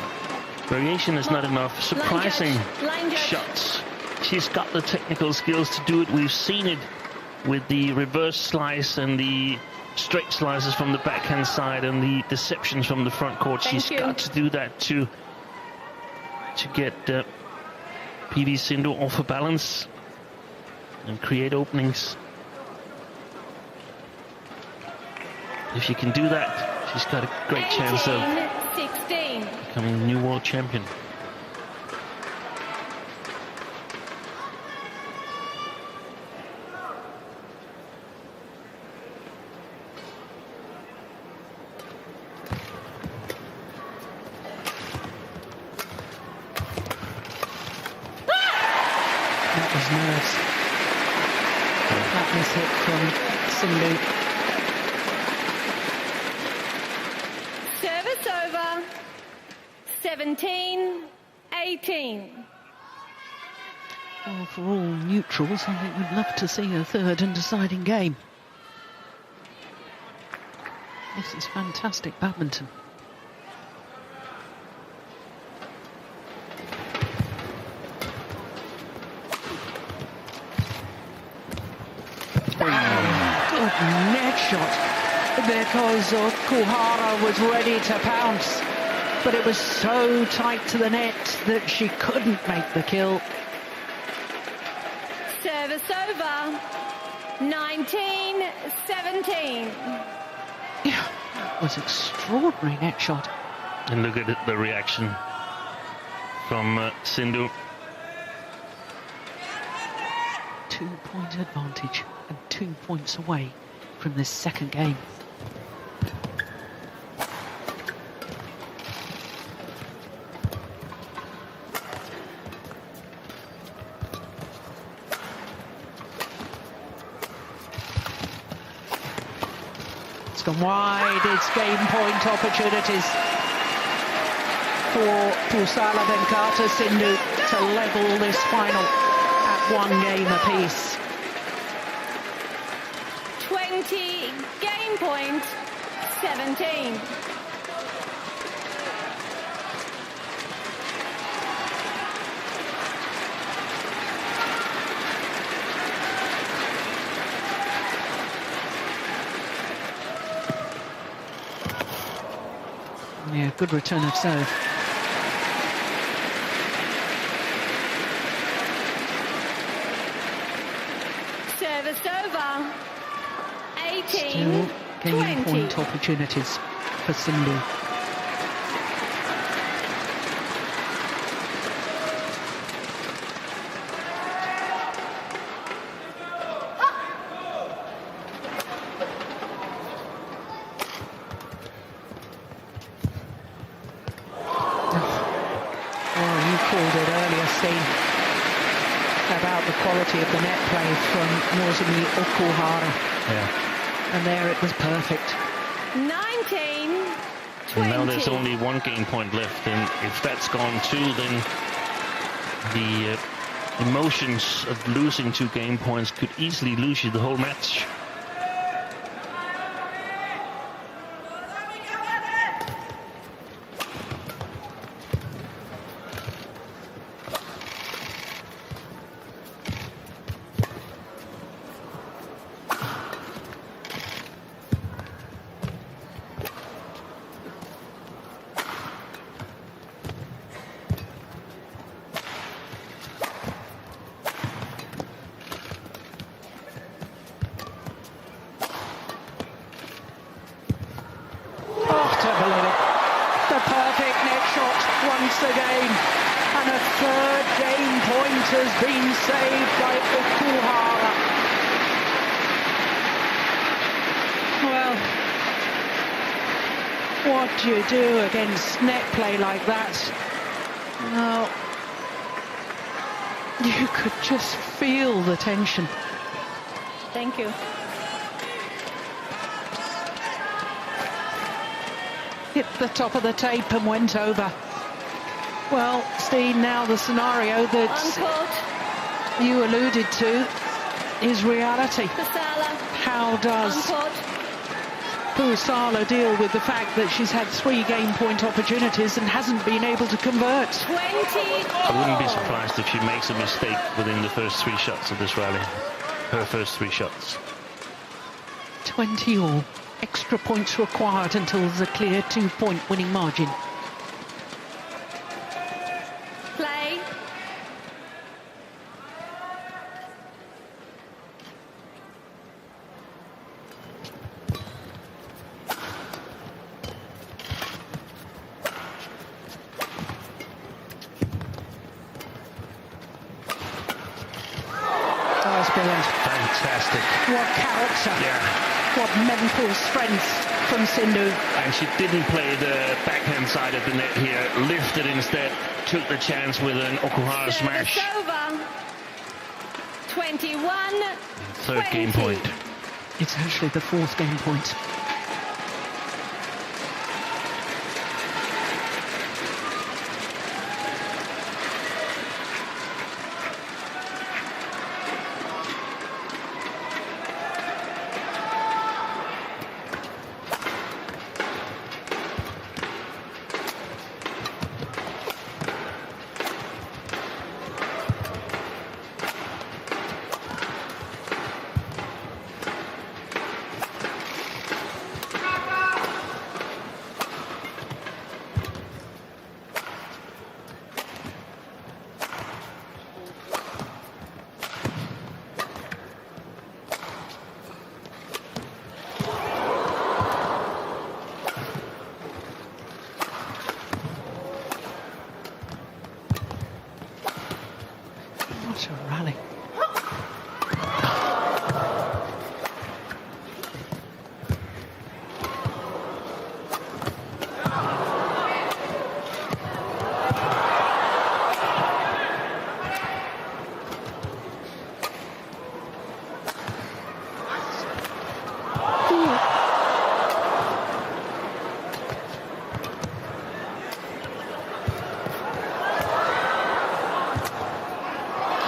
Variation is not enough. Surprising shots. She's got the technical skills to do it. We've seen it with the reverse slice and the straight slices from the backhand side and the deceptions from the front court. She's got to do that to get PV Sindhu off her balance and create openings. If she can do that, she's got a great chance of becoming the new world champion. Nerves. That miss hit from Sindhu. Service over. 17-18. Well, for all neutrals, I think we'd love to see a third and deciding game. This is fantastic badminton. Net shot, because Okuhara was ready to pounce, but it was so tight to the net that she couldn't make the kill. Service over. 19-17. Yeah, that was extraordinary net shot. And look at the reaction from Sindhu. 2-point advantage and 2 points away from this second game. It's gone wide. It's game point opportunities for Pusarla Sindhu to level this final at 1 game apiece. 20, game point 17. Yeah, good return of serve. Service over. Still game point opportunities for Sindhu. About the quality of the net play from Nozomi Okuhara. Yeah. And there it was perfect. 19-20. And now there's only 1 game point left, and if that's gone too, then the emotions of losing 2 game points could easily lose you the whole match. has been saved by Okuhara. Well, what do you do against net play like that? Well, you could just feel the tension. Thank you. Hit the top of the tape and went over. Well, Steve, now the scenario that Uncourt. you alluded to is reality. Pusarla. How does Uncourt. Pusarla deal with the fact that she's had 3 game point opportunities and hasn't been able to convert? 20. I wouldn't be surprised if she makes a mistake within the first 3 shots of this rally. Her first 3 shots. 20 all. Extra points required until there's a clear 2-point winning margin. Play. That was brilliant. Fantastic. What character. Yeah. What mental strength from Sindhu. And she didn't play the backhand side of the net here. Lifted instead. Took the chance with an Okuhara smash. Service over. 21. 3rd game point. It's actually the 4th game point. What a rally.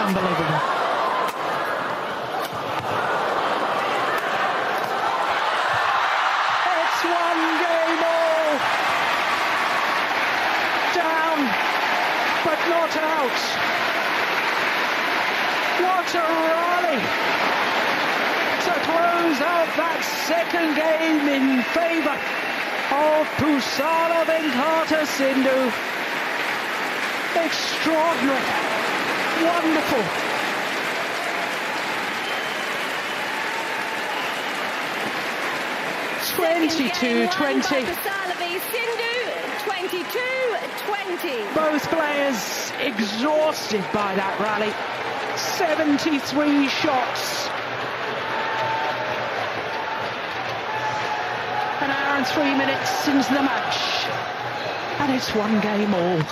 Unbelievable. It's 1 game all. Down, but not out. What a rally to close out that 2nd game in favour of Pusarla Venkata Sindhu. Extraordinary. Wonderful. Second 22-20. Pusarla v Sindhu. 22-20. Both players exhausted by that rally. 73 shots. An hour and 3 minutes into the match. And it's 1 game all.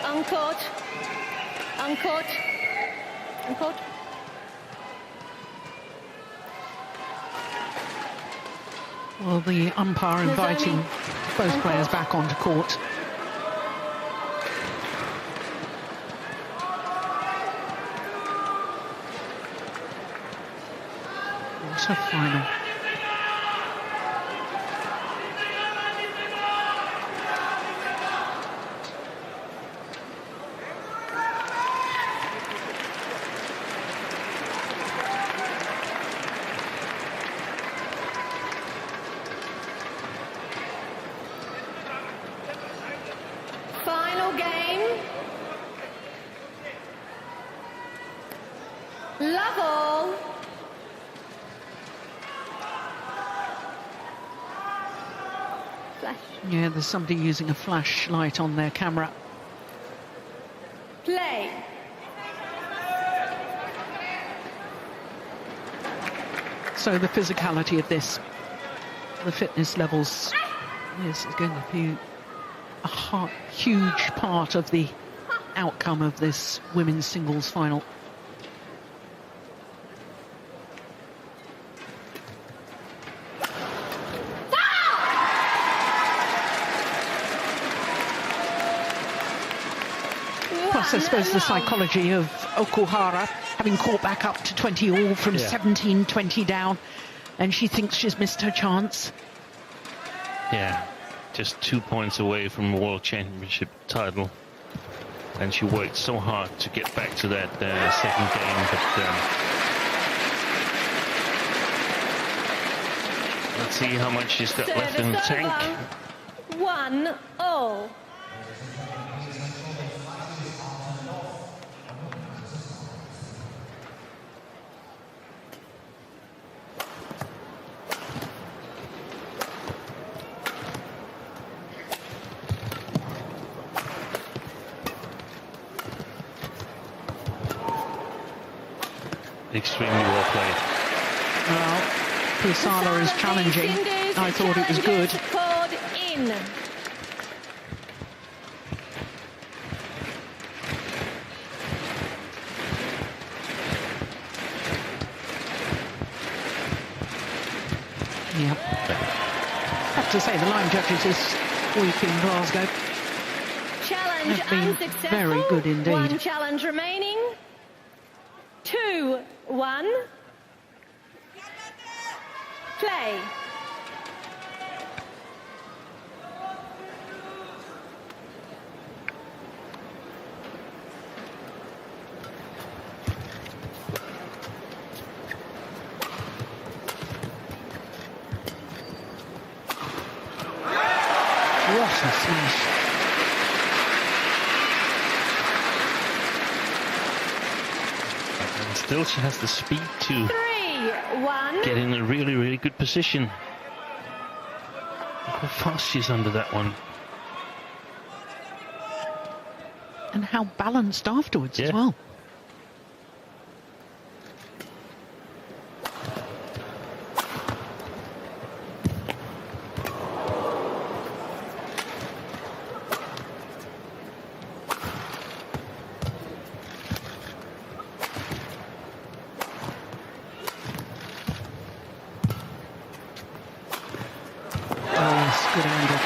Uncourt. Uncourt. Uncourt. Well, the umpire inviting both players back onto court. What a final. Final game. Love all. Flash. Yeah, there's somebody using a flashlight on their camera. Play. So the physicality of this, the fitness levels, is going to be a huge part of the outcome of this women's singles final. Plus, I suppose the psychology of Okuhara, having caught back up to 20 all from 17-20 down, and she thinks she's missed her chance. Yeah, just 2 points away from the World Championship title. And she worked so hard to get back to that second game, but let's see how much she's got left in the tank. 1-0. Extremely well played. Well, Pusarla is challenging. I thought it was good. Scored in. Yeah. Have to say, the line judges this week in Glasgow Challenge have been unsuccessful. very good indeed. One challenge remaining. 2-1. Play. What a smash. And still she has the speed to 3-1. get in a really, really good position. Look how fast she's under that one. And how balanced afterwards as Yeah. well. Good angle.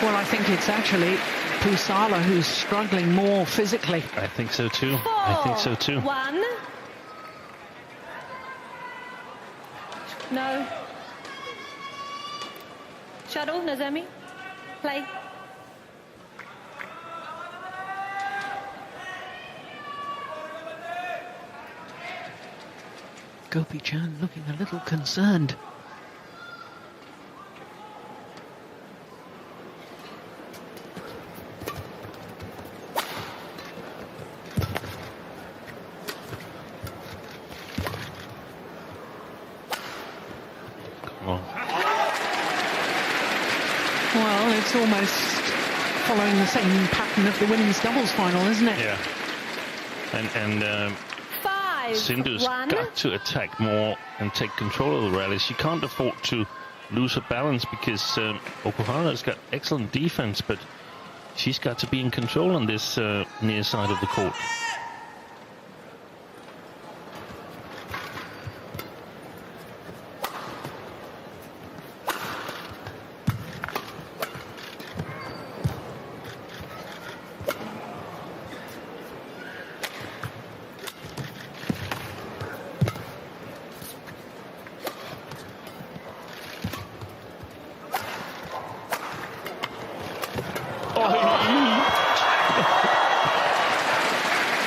Well, I think it's actually Pusarla who's struggling more physically. I think so too. I think so too. 1. No. Shuttle, Nozomi. Play. Gopi-chan looking a little concerned. Come on. Well, it's almost following the same pattern of the women's doubles final, isn't it? Yeah. And 5-1. Sindhu's got to attack more and take control of the rally. She can't afford to lose her balance because Okuhara's got excellent defense, but she's got to be in control on this near side of the court.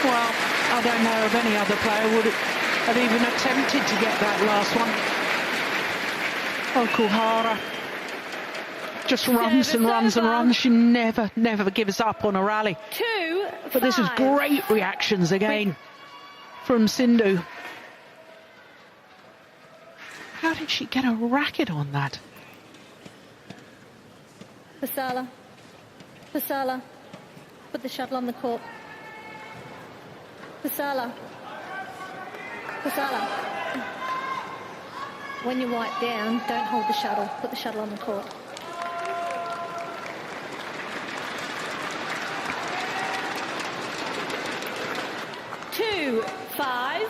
Well, I don't know of any other player would have even attempted to get that last one. Okuhara just runs and runs and runs. She never gives up on a rally. But this was great reactions again from Sindhu. How did she get a racket on that? Pusarla. Pusarla. Put the shuttle on the court. Pusarla. Pusarla. When you wipe down, don't hold the shuttle. Put the shuttle on the court. Two, 5.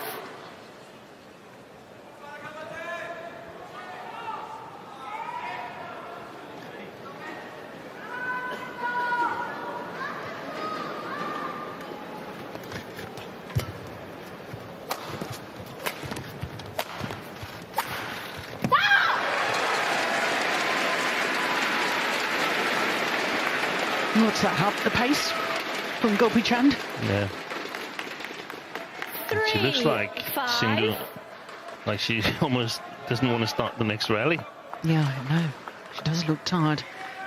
What's that, up the pace from Gopi Chand? Yeah. And she looks like Sindhu, like she almost doesn't want to start the next rally. Yeah, I know. She does look tired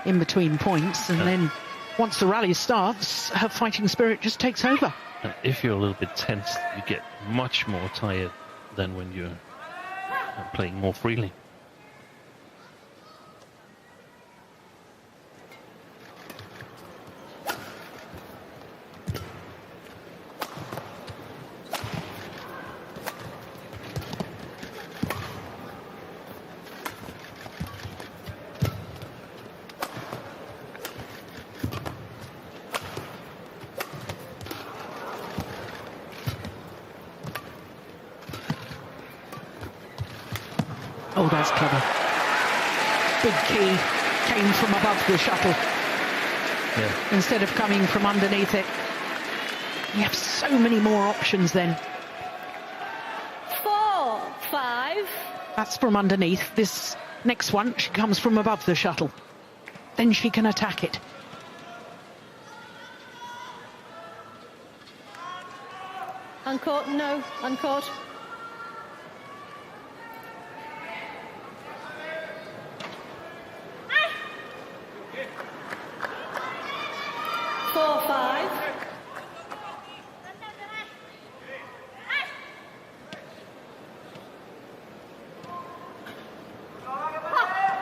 in between points, and then once the rally starts, her fighting spirit just takes over. And if you're a little bit tense, you get much more tired than when you're playing more freely. Oh, that's clever. Big key came from above the shuttle. Yeah. Instead of coming from underneath it. You have so many more options then. 4, 5. That's from underneath. This next one, she comes from above the shuttle. Then she can attack it. Uncourt, no, uncourt. Four, 5.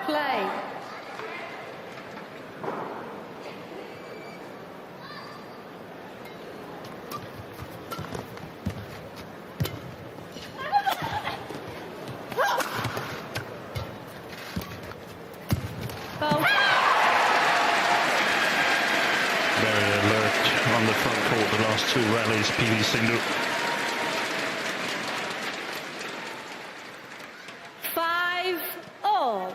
Play. On the front court the last two rallies, PV Sindhu. 5 all.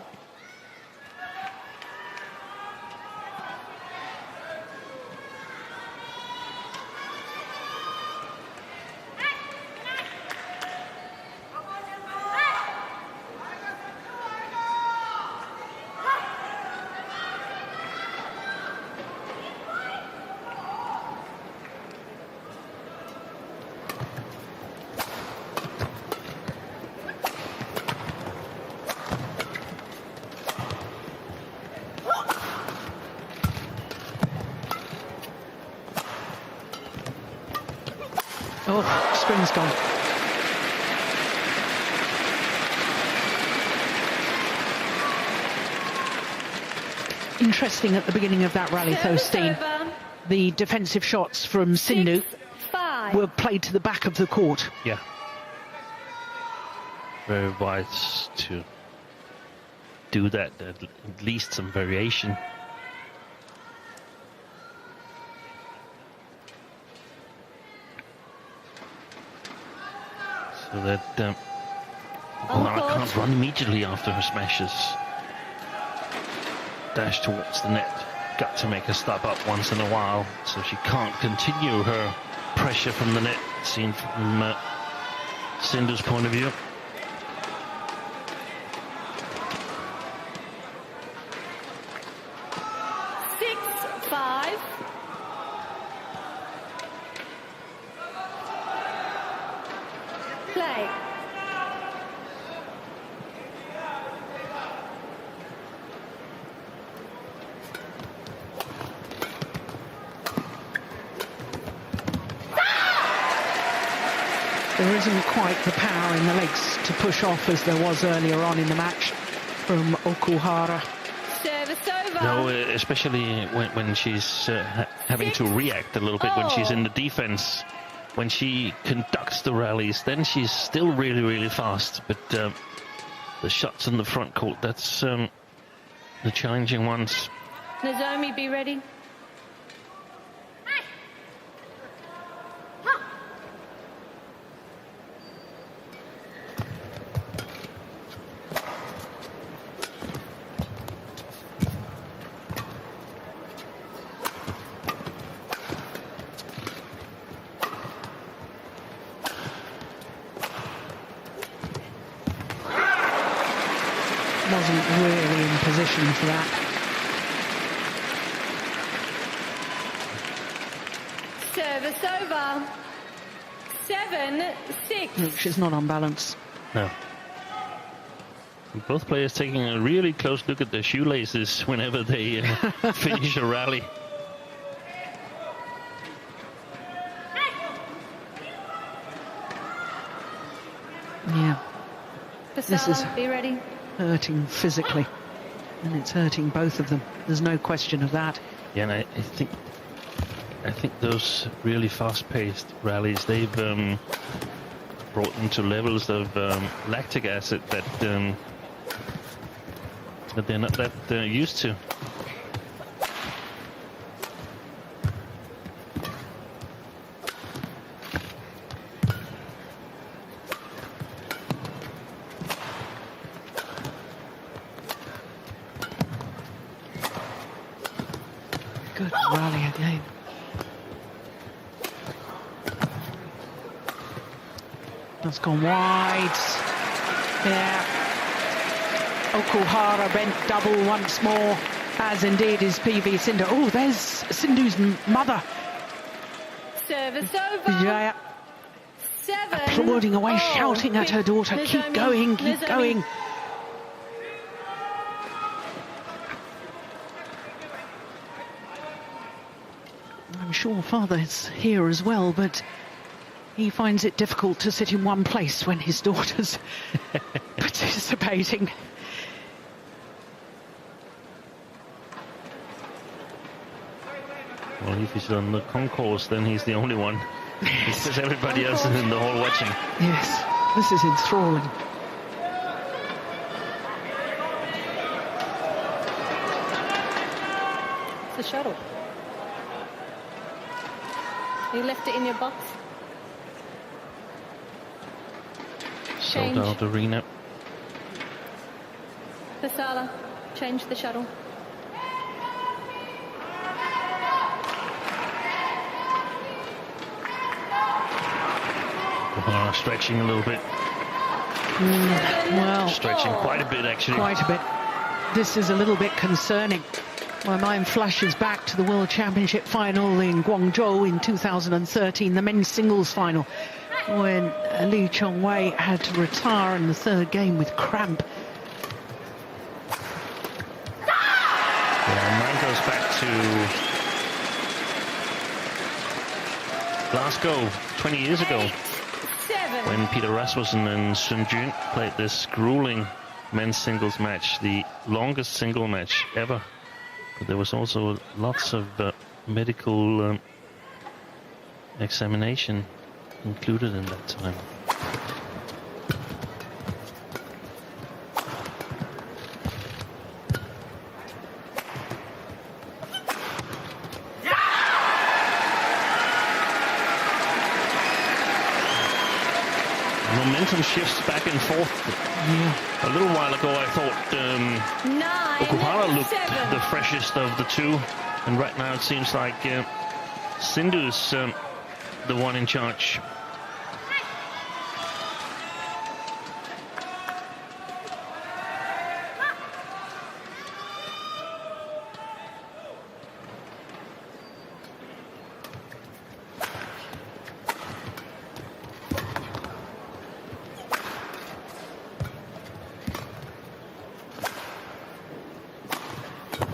Oh, spring's gone. Interesting at the beginning of that rally, though, Steen. The defensive shots from Sindhu 6, 5. were played to the back of the court. Yeah. Very wise to do that, at least some variation. So that Okuhara can't run immediately after her smashes. Dash towards the net. Got to make a stop up once in a while, so she can't continue her pressure from the net, seen from Sindhu's point of view. Play. There isn't quite the power in the legs to push off as there was earlier on in the match from Okuhara. Service over. No, especially when she's having to react a little bit when she's in the defense. When she conducts the rallies, then she's still really, really fast. But the shots in the front court, that's the challenging ones. Nozomi, be ready. Wasn't really in position for that. Service over. 7-6. She's not on balance. No. Both players taking a really close look at their shoelaces whenever they finish a rally. Yeah. This is be ready. hurting physically, and it's hurting both of them. There's no question of that. Yeah, and I think those really fast-paced rallies, they've brought them to levels of lactic acid that they're not that used to. Good rally again. That's gone wide. Yeah. Okuhara bent double once more, as indeed is PV Sindhu. Oh, there's Sindhu's mother. Service over. Yeah. 7. Applauding away, shouting at her daughter, keep going, keep going. I'm sure father's here as well, but he finds it difficult to sit in one place when his daughter's participating. Well, if he's on the concourse, then he's the only one. Because everybody else is in the hall watching. Yes, this is enthralling. It's a shuttle. You left it in your box. Sold out arena. Pusarla, change the shuttle. Stretching a little bit. Well, Stretching quite a bit, actually. quite a bit. This is a little bit concerning. My mind flashes back to the World Championship final in Guangzhou in 2013, the men's singles final, when Lee Chong-wei had to retire in the third game with cramp. Yeah, mine goes back to Glasgow 20 years ago, when Peter Rasmussen and Sun Jun played this grueling men's singles match, the longest single match ever. But there was also lots of medical examination included in that time. momentum shifts back and forth. Yeah. A little while ago, I thought Okuhara looked the freshest of the two, and right now it seems like Sindhu's the one in charge.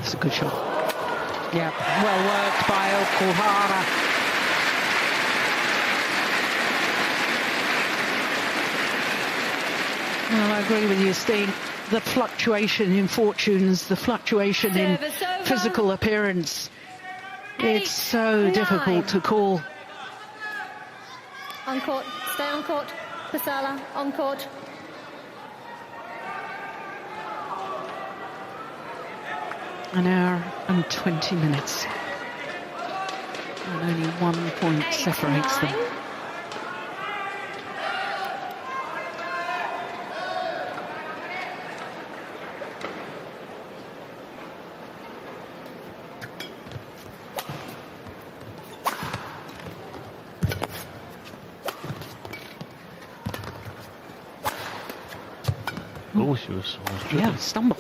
It's a good shot. Yeah, well worked by Okuhara. Well, I agree with you, Steen. The fluctuation in fortunes, the fluctuation in physical appearance, it's so difficult to call. On court, stay on court. Pusarla, on court. An hour and 20 minutes. And only 1 point separates them. Oh, she was almost Yeah, stumble.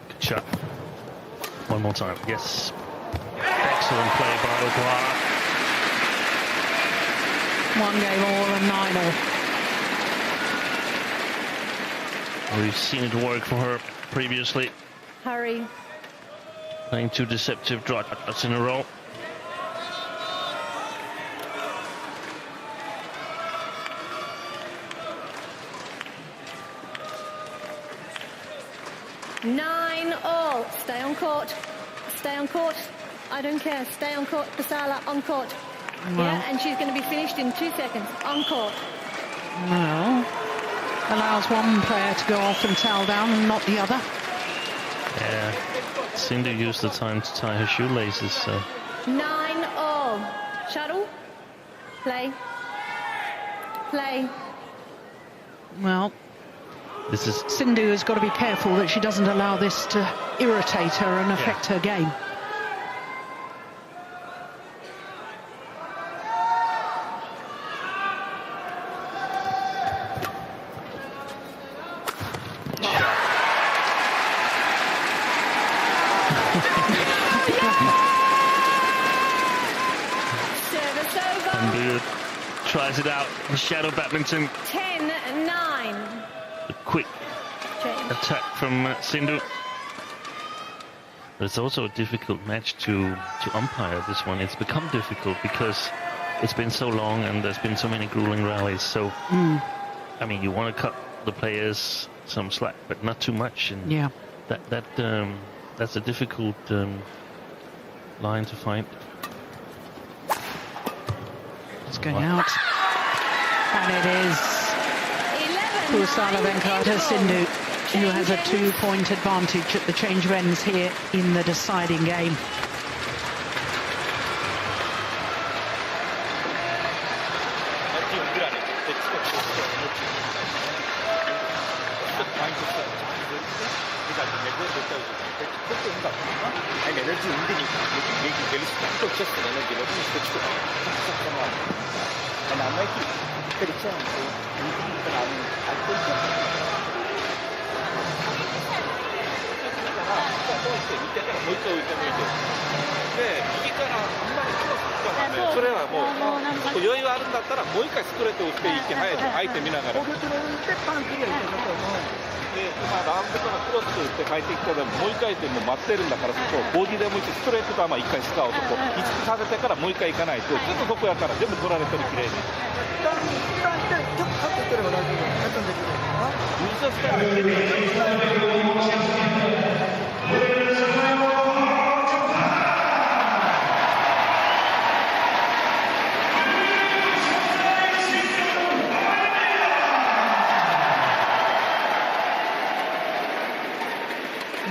Good shot. One more time. Yes. Excellent play by Okuhara. 1 game all and 9 all. We've seen it work for her previously. Hurry. Playing 2 deceptive dropouts in a row. Nine all. Stay on court. Stay on court. I don't care. Stay on court. Pusarla on court. Well. Yeah, and she's going to be finished in 2 seconds. On court. Well, allows one player to go off and towel down and not the other. Yeah. Sindhu used the time to tie her shoelaces, so. 9 all. Shuttle. Play. Play. Well, This is Sindhu has got to be careful that she doesn't allow this to irritate her and affect her game. Service over. Sindhu tries it out. The shadow badminton. 10-9. A quick Change. attack from Sindhu. But it's also a difficult match to umpire, this one. It's become difficult because it's been so long and there's been so many grueling rallies. So, I mean, you want to cut the players some slack, but not too much. And Yeah. that's a difficult line to find. It's going out. And it is 11-9. Pusarla Sindhu, who has a 2-point advantage at the change of ends here in the deciding game.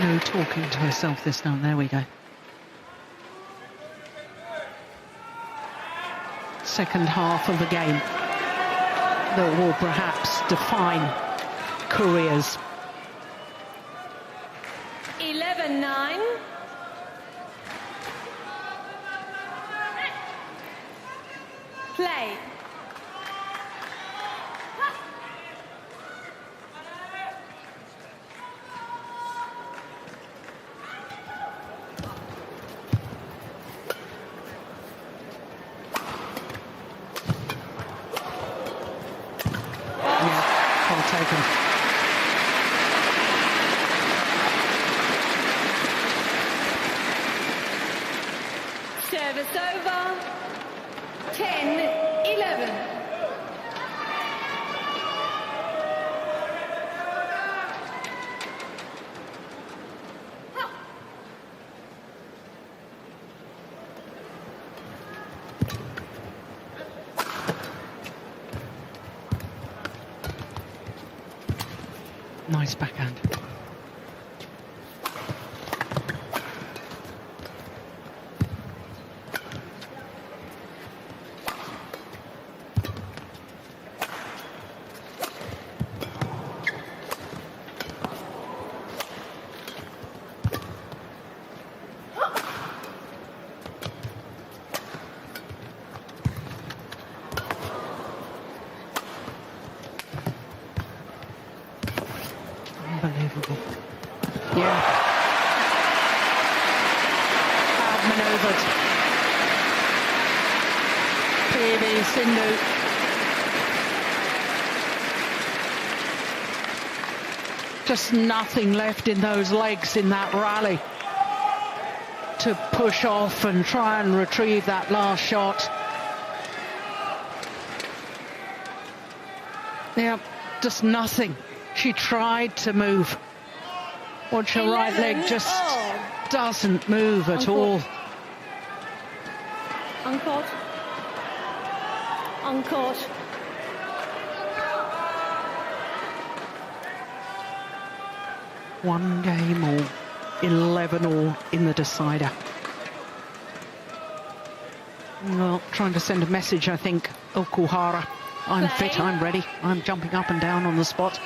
No talking to herself this time. There we go. Second half of the game that will perhaps define careers. 11-9. Play. Taken. Service over. 10-11. Nice backhand. Unbelievable. Yeah. Outmaneuvered. PB Sindhu. Just nothing left in those legs in that rally to push off and try and retrieve that last shot. Yeah, just nothing. She tried to move. Watch her right leg just doesn't move at all. Uncourt. Uncourt. One game all, 11 all in the decider. Well, trying to send a message, I think, Okuhara. I'm fit, I'm ready. I'm jumping up and down on the spot.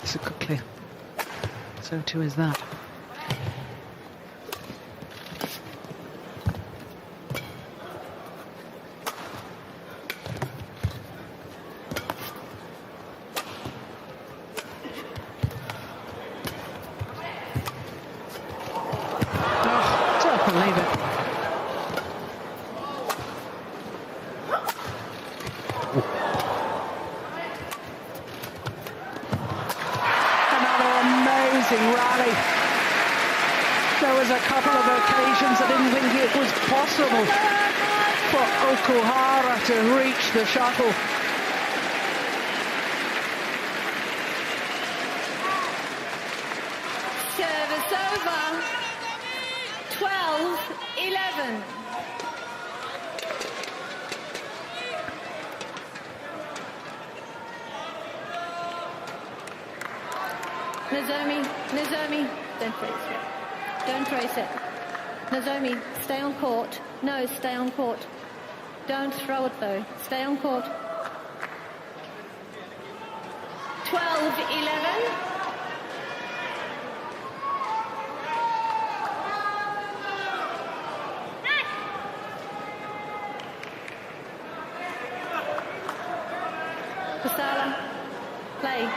It's a good clear. So too is that. Oh, don't believe it. Rally. There was a couple of occasions I didn't think it was possible for Okuhara to reach the shuttle. Service over. 12-11. Nozomi, don't trace it. Don't trace it. Nozomi, stay on court. No, stay on court. Don't throw it though. Stay on court. 12-11. Pusarla, play.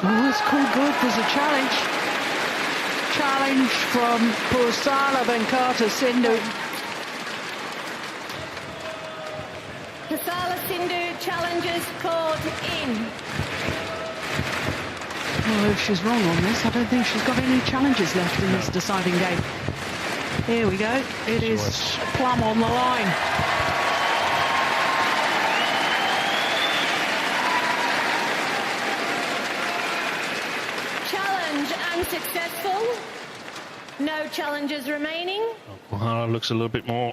Oh, it's called good. There's a challenge. Challenge from Pusarla Venkata Sindhu. Pusarla Sindhu challenges called in. Well, if she's wrong on this, I don't think she's got any challenges left in this deciding game. Here we go. It is plumb on the line. Challenge unsuccessful. No challenges remaining. Okuhara looks a little bit more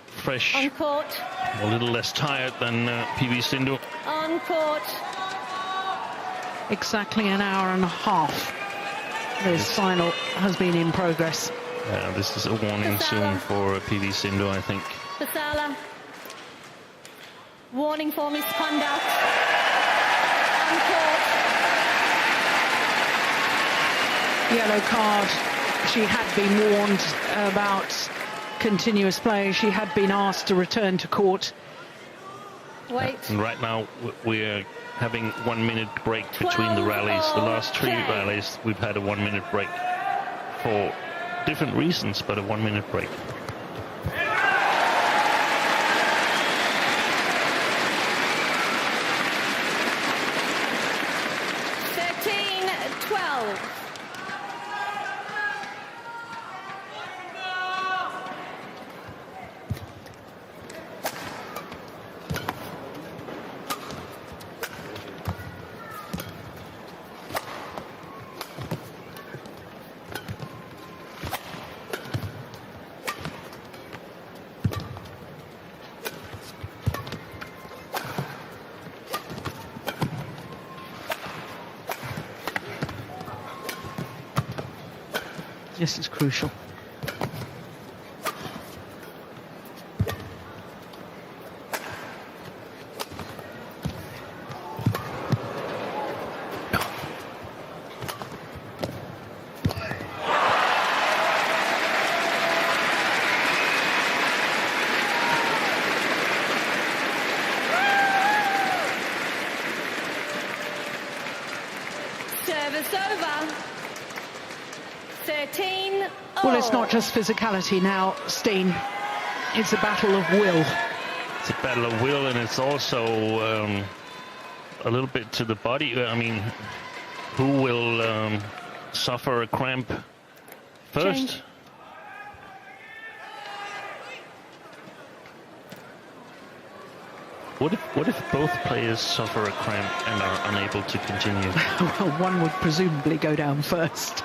fresh, On court. a little less tired than PV Sindhu. On court. Exactly an hour and a half. This final has been in progress. This is a warning soon for PV Sindhu, I think. Pusarla. Warning for misconduct. On court. Yellow card. She had been warned about continuous play. She had been asked to return to court. Wait. And right now we're having 1 minute break between the rallies. The last 3 rallies we've had a 1 minute break for different reasons, but a 1 minute break. This is crucial. Service over. 13 Well, it's not just physicality now, Steen. It's a battle of will. It's a battle of will, and it's also a little bit to the body. I mean, who will suffer a cramp first? Change. What if both players suffer a cramp and are unable to continue? Well, one would presumably go down first.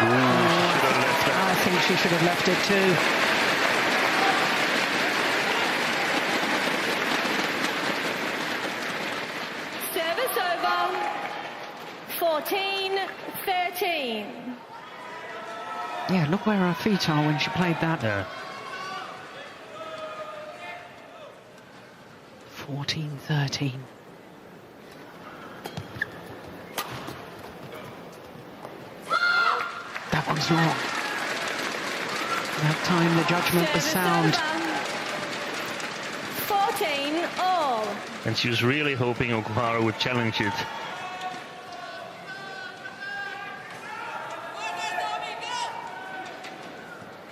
I think she should have left it too. Service over. 14-13. Yeah, look where her feet are when she played that. Yeah. 14-13. That one's long. That time the judgment was sound. 14 all. And she was really hoping Okuhara would challenge it.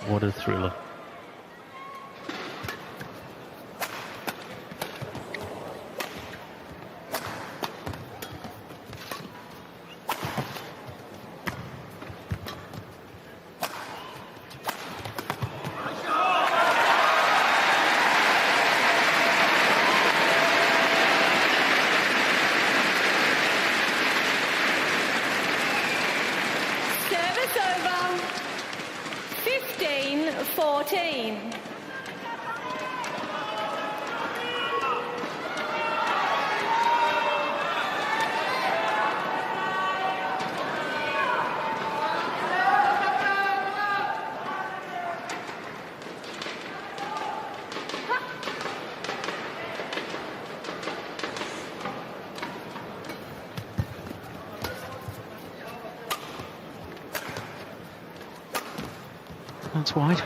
What a thriller. Service over. 15-14. That's wide.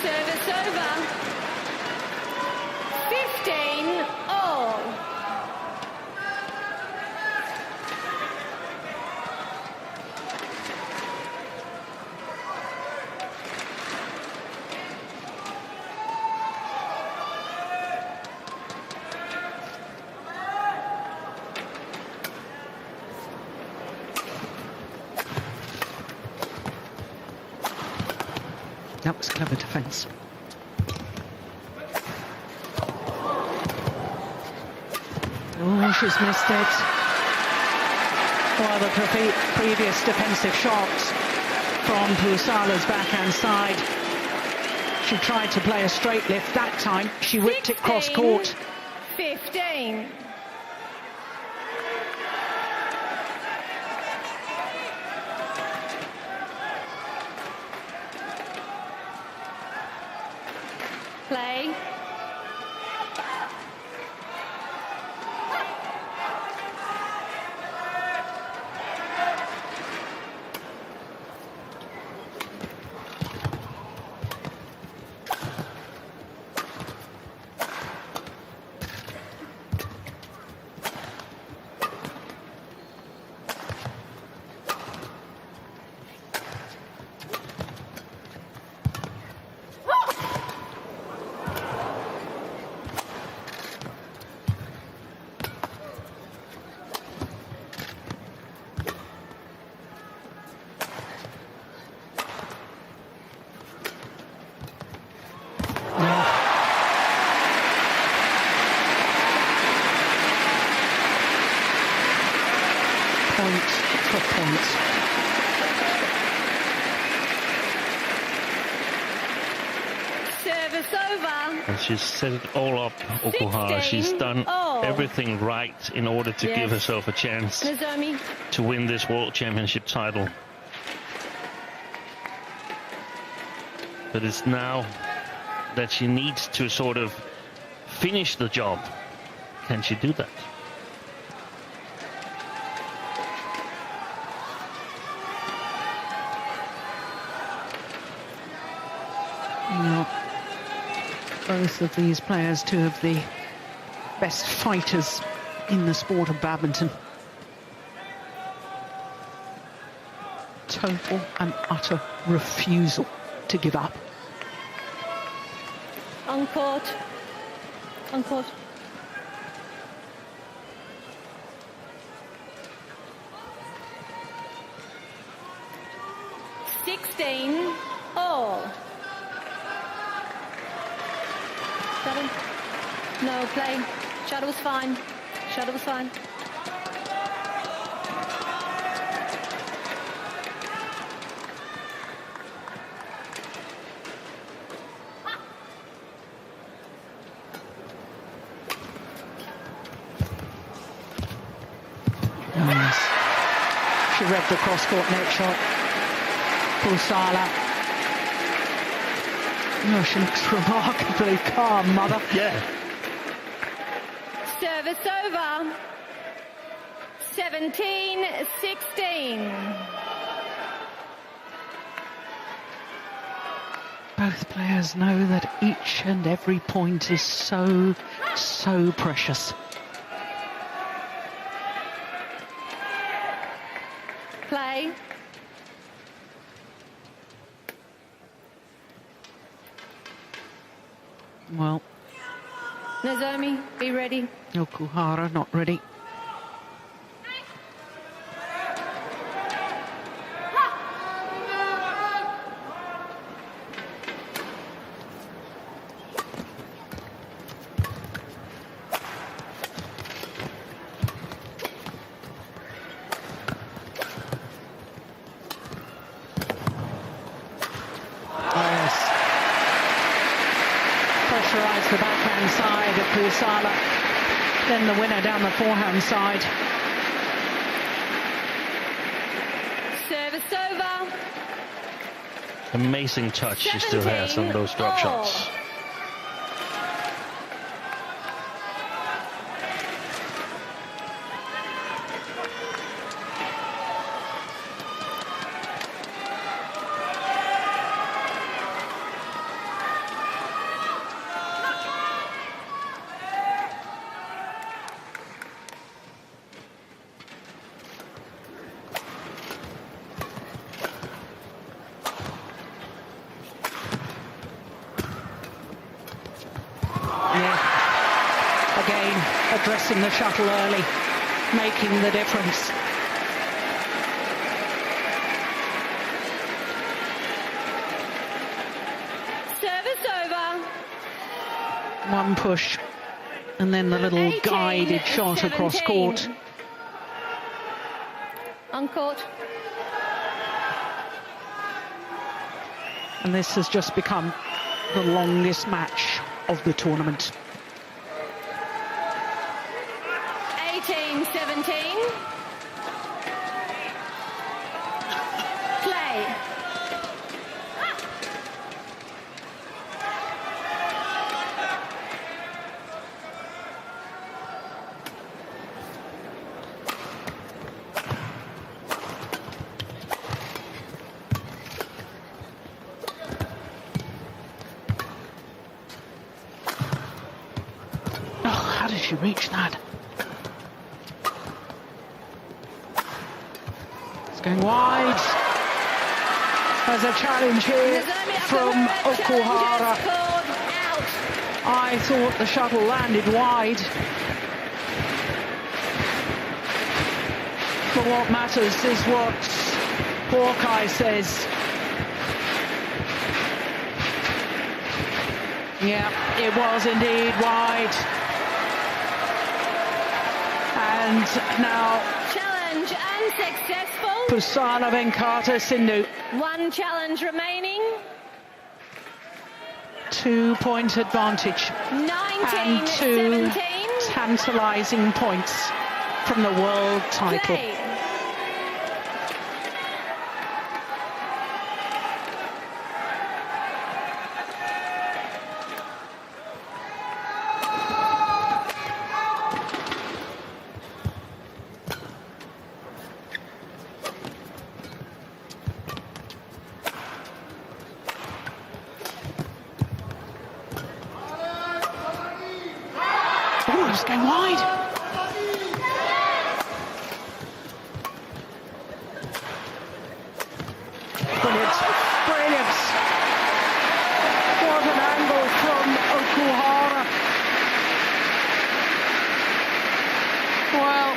Service over. 15 all. That was clever defence. Oh, she's missed it. Well, the previous defensive shots from Pusarla's backhand side. She tried to play a straight lift that time. She whipped it cross court. 15. Play. Point for point. Service over. And she's set it all up, Okuhara. She's done everything right in order to give herself a chance Nozomi. to win this World Championship title. But it's now that she needs to sort of finish the job. Can she do that? Well, both of these players, two of the best fighters in the sport of badminton. Total and utter refusal to give up. On court. On court. All. 7. No, play. Shuttle was fine. Shuttle was fine. Yes. She read the cross-court net shot. Pusarla. Oh, she looks remarkably calm, mother. Yeah. Service over. 17-16. Both players know that each and every point is so precious. Play. Well, Nozomi, be ready. Okuhara not ready. Pressurise the backhand side of Pusarla, then the winner down the forehand side. Service over. Amazing touch she still has on those drop shots. addressing the shuttle early, making the difference. Service over. One push, and then the little 18, guided shot across 17. court. On court. And this has just become the longest match of the tournament. 18-17. Play. How did she reach that? It's going wide. There's a challenge here from Okuhara. I thought the shuttle landed wide. But what matters is what Hawkeye says. Yeah, it was indeed wide. And now Challenge unsuccessful. Pusarla Venkata Sindhu. One challenge remaining. 2-point advantage. 19-17. And 2 tantalising points from the world title. Play. Oh, it's going wide. Brilliant. Brilliant. What an angle from Okuhara. Well,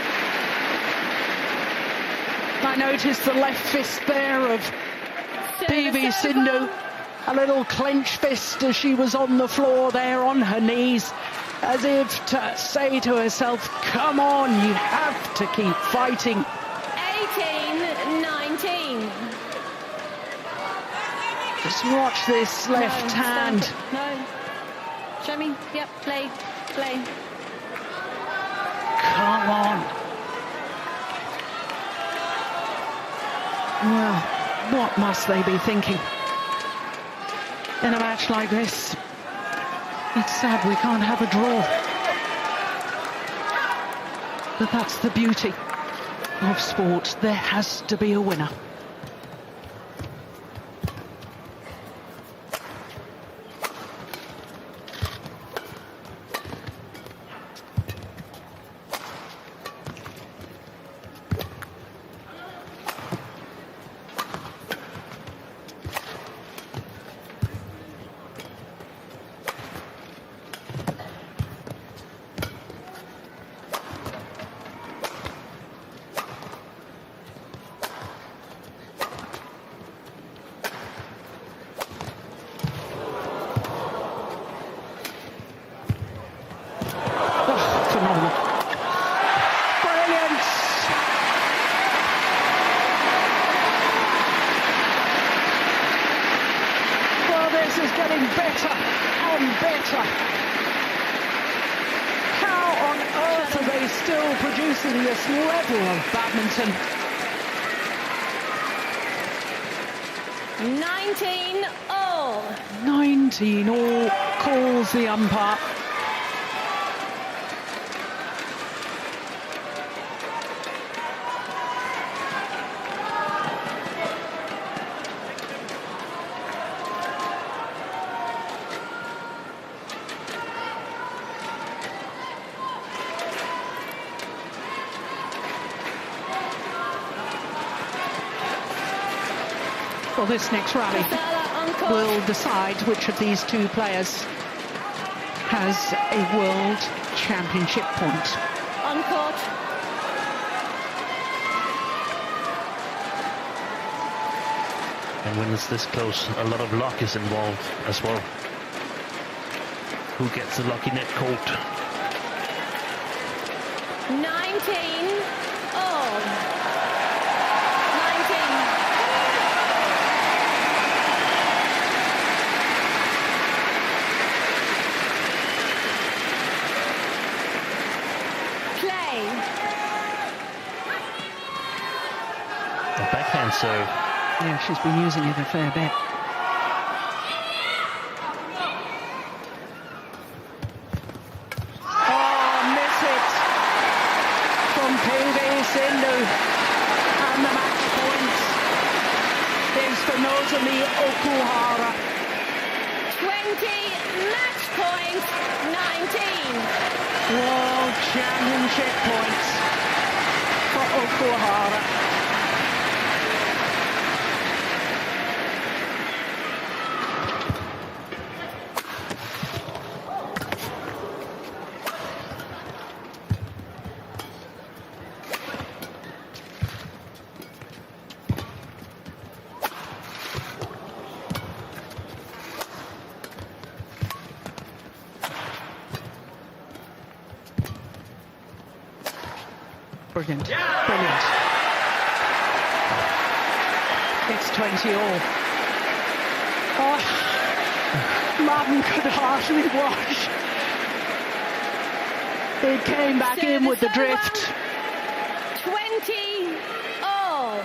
I noticed the left fist there of PV Sindhu. A little clenched fist as she was on the floor there on her knees, as if to say to herself, come on, you have to keep fighting. 18-19. Just watch this left hand. No. Show me. Yep, play. Play. Come on. Well, what must they be thinking in a match like this? It's sad we can't have a draw. But that's the beauty of sport. There has to be a winner. Is getting better and better. How on earth are they still producing this level of badminton? 19-all. 19-all calls the umpire. Well, this next rally will decide which of these two players has a world championship point. On court. And when it's this close, a lot of luck is involved as well. Who gets the lucky net court? 19 all. 19. Play. A backhand serve. Yeah, she's been using it a fair bit. Oh, miss it from PV Sindhu. And the match point is for Nozomi Okuhara. 20 match point. 19. World Championship points for Okuhara. Brilliant, brilliant. It's 20 all. Oh, Martin could hardly watch. He came back in with the drift. 20 all.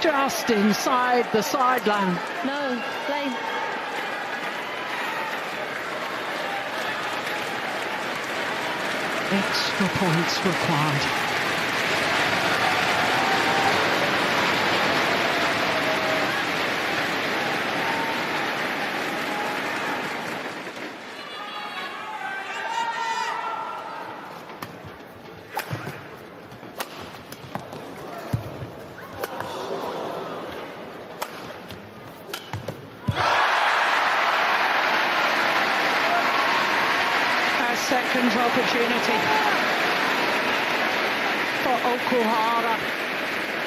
Just inside the sideline. No, play. Extra points required. Second opportunity for Okuhara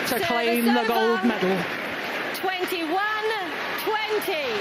to claim the gold medal. 21-20.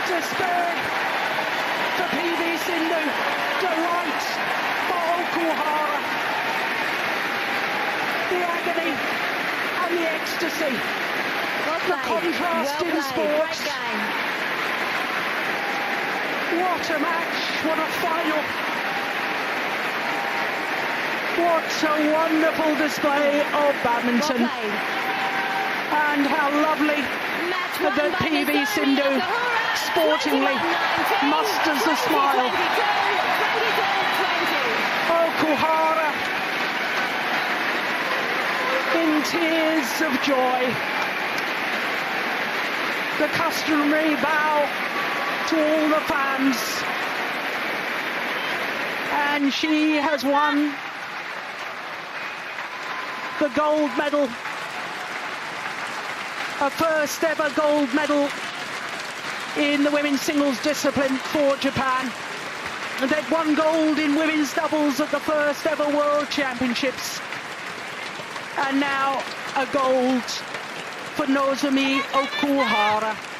Despair for PV Sindhu, delight for Okuhara. The agony and the ecstasy, the contrast in sports. What a match, what a final. What a wonderful display of badminton. And how lovely that PV Sindhu sportingly musters a smile. Okuhara in tears of joy. The customary bow to all the fans. And she has won the gold medal. A first ever gold medal in the women's singles discipline for Japan. And they'd won gold in women's doubles at the first ever World Championships. And now a gold for Nozomi Okuhara.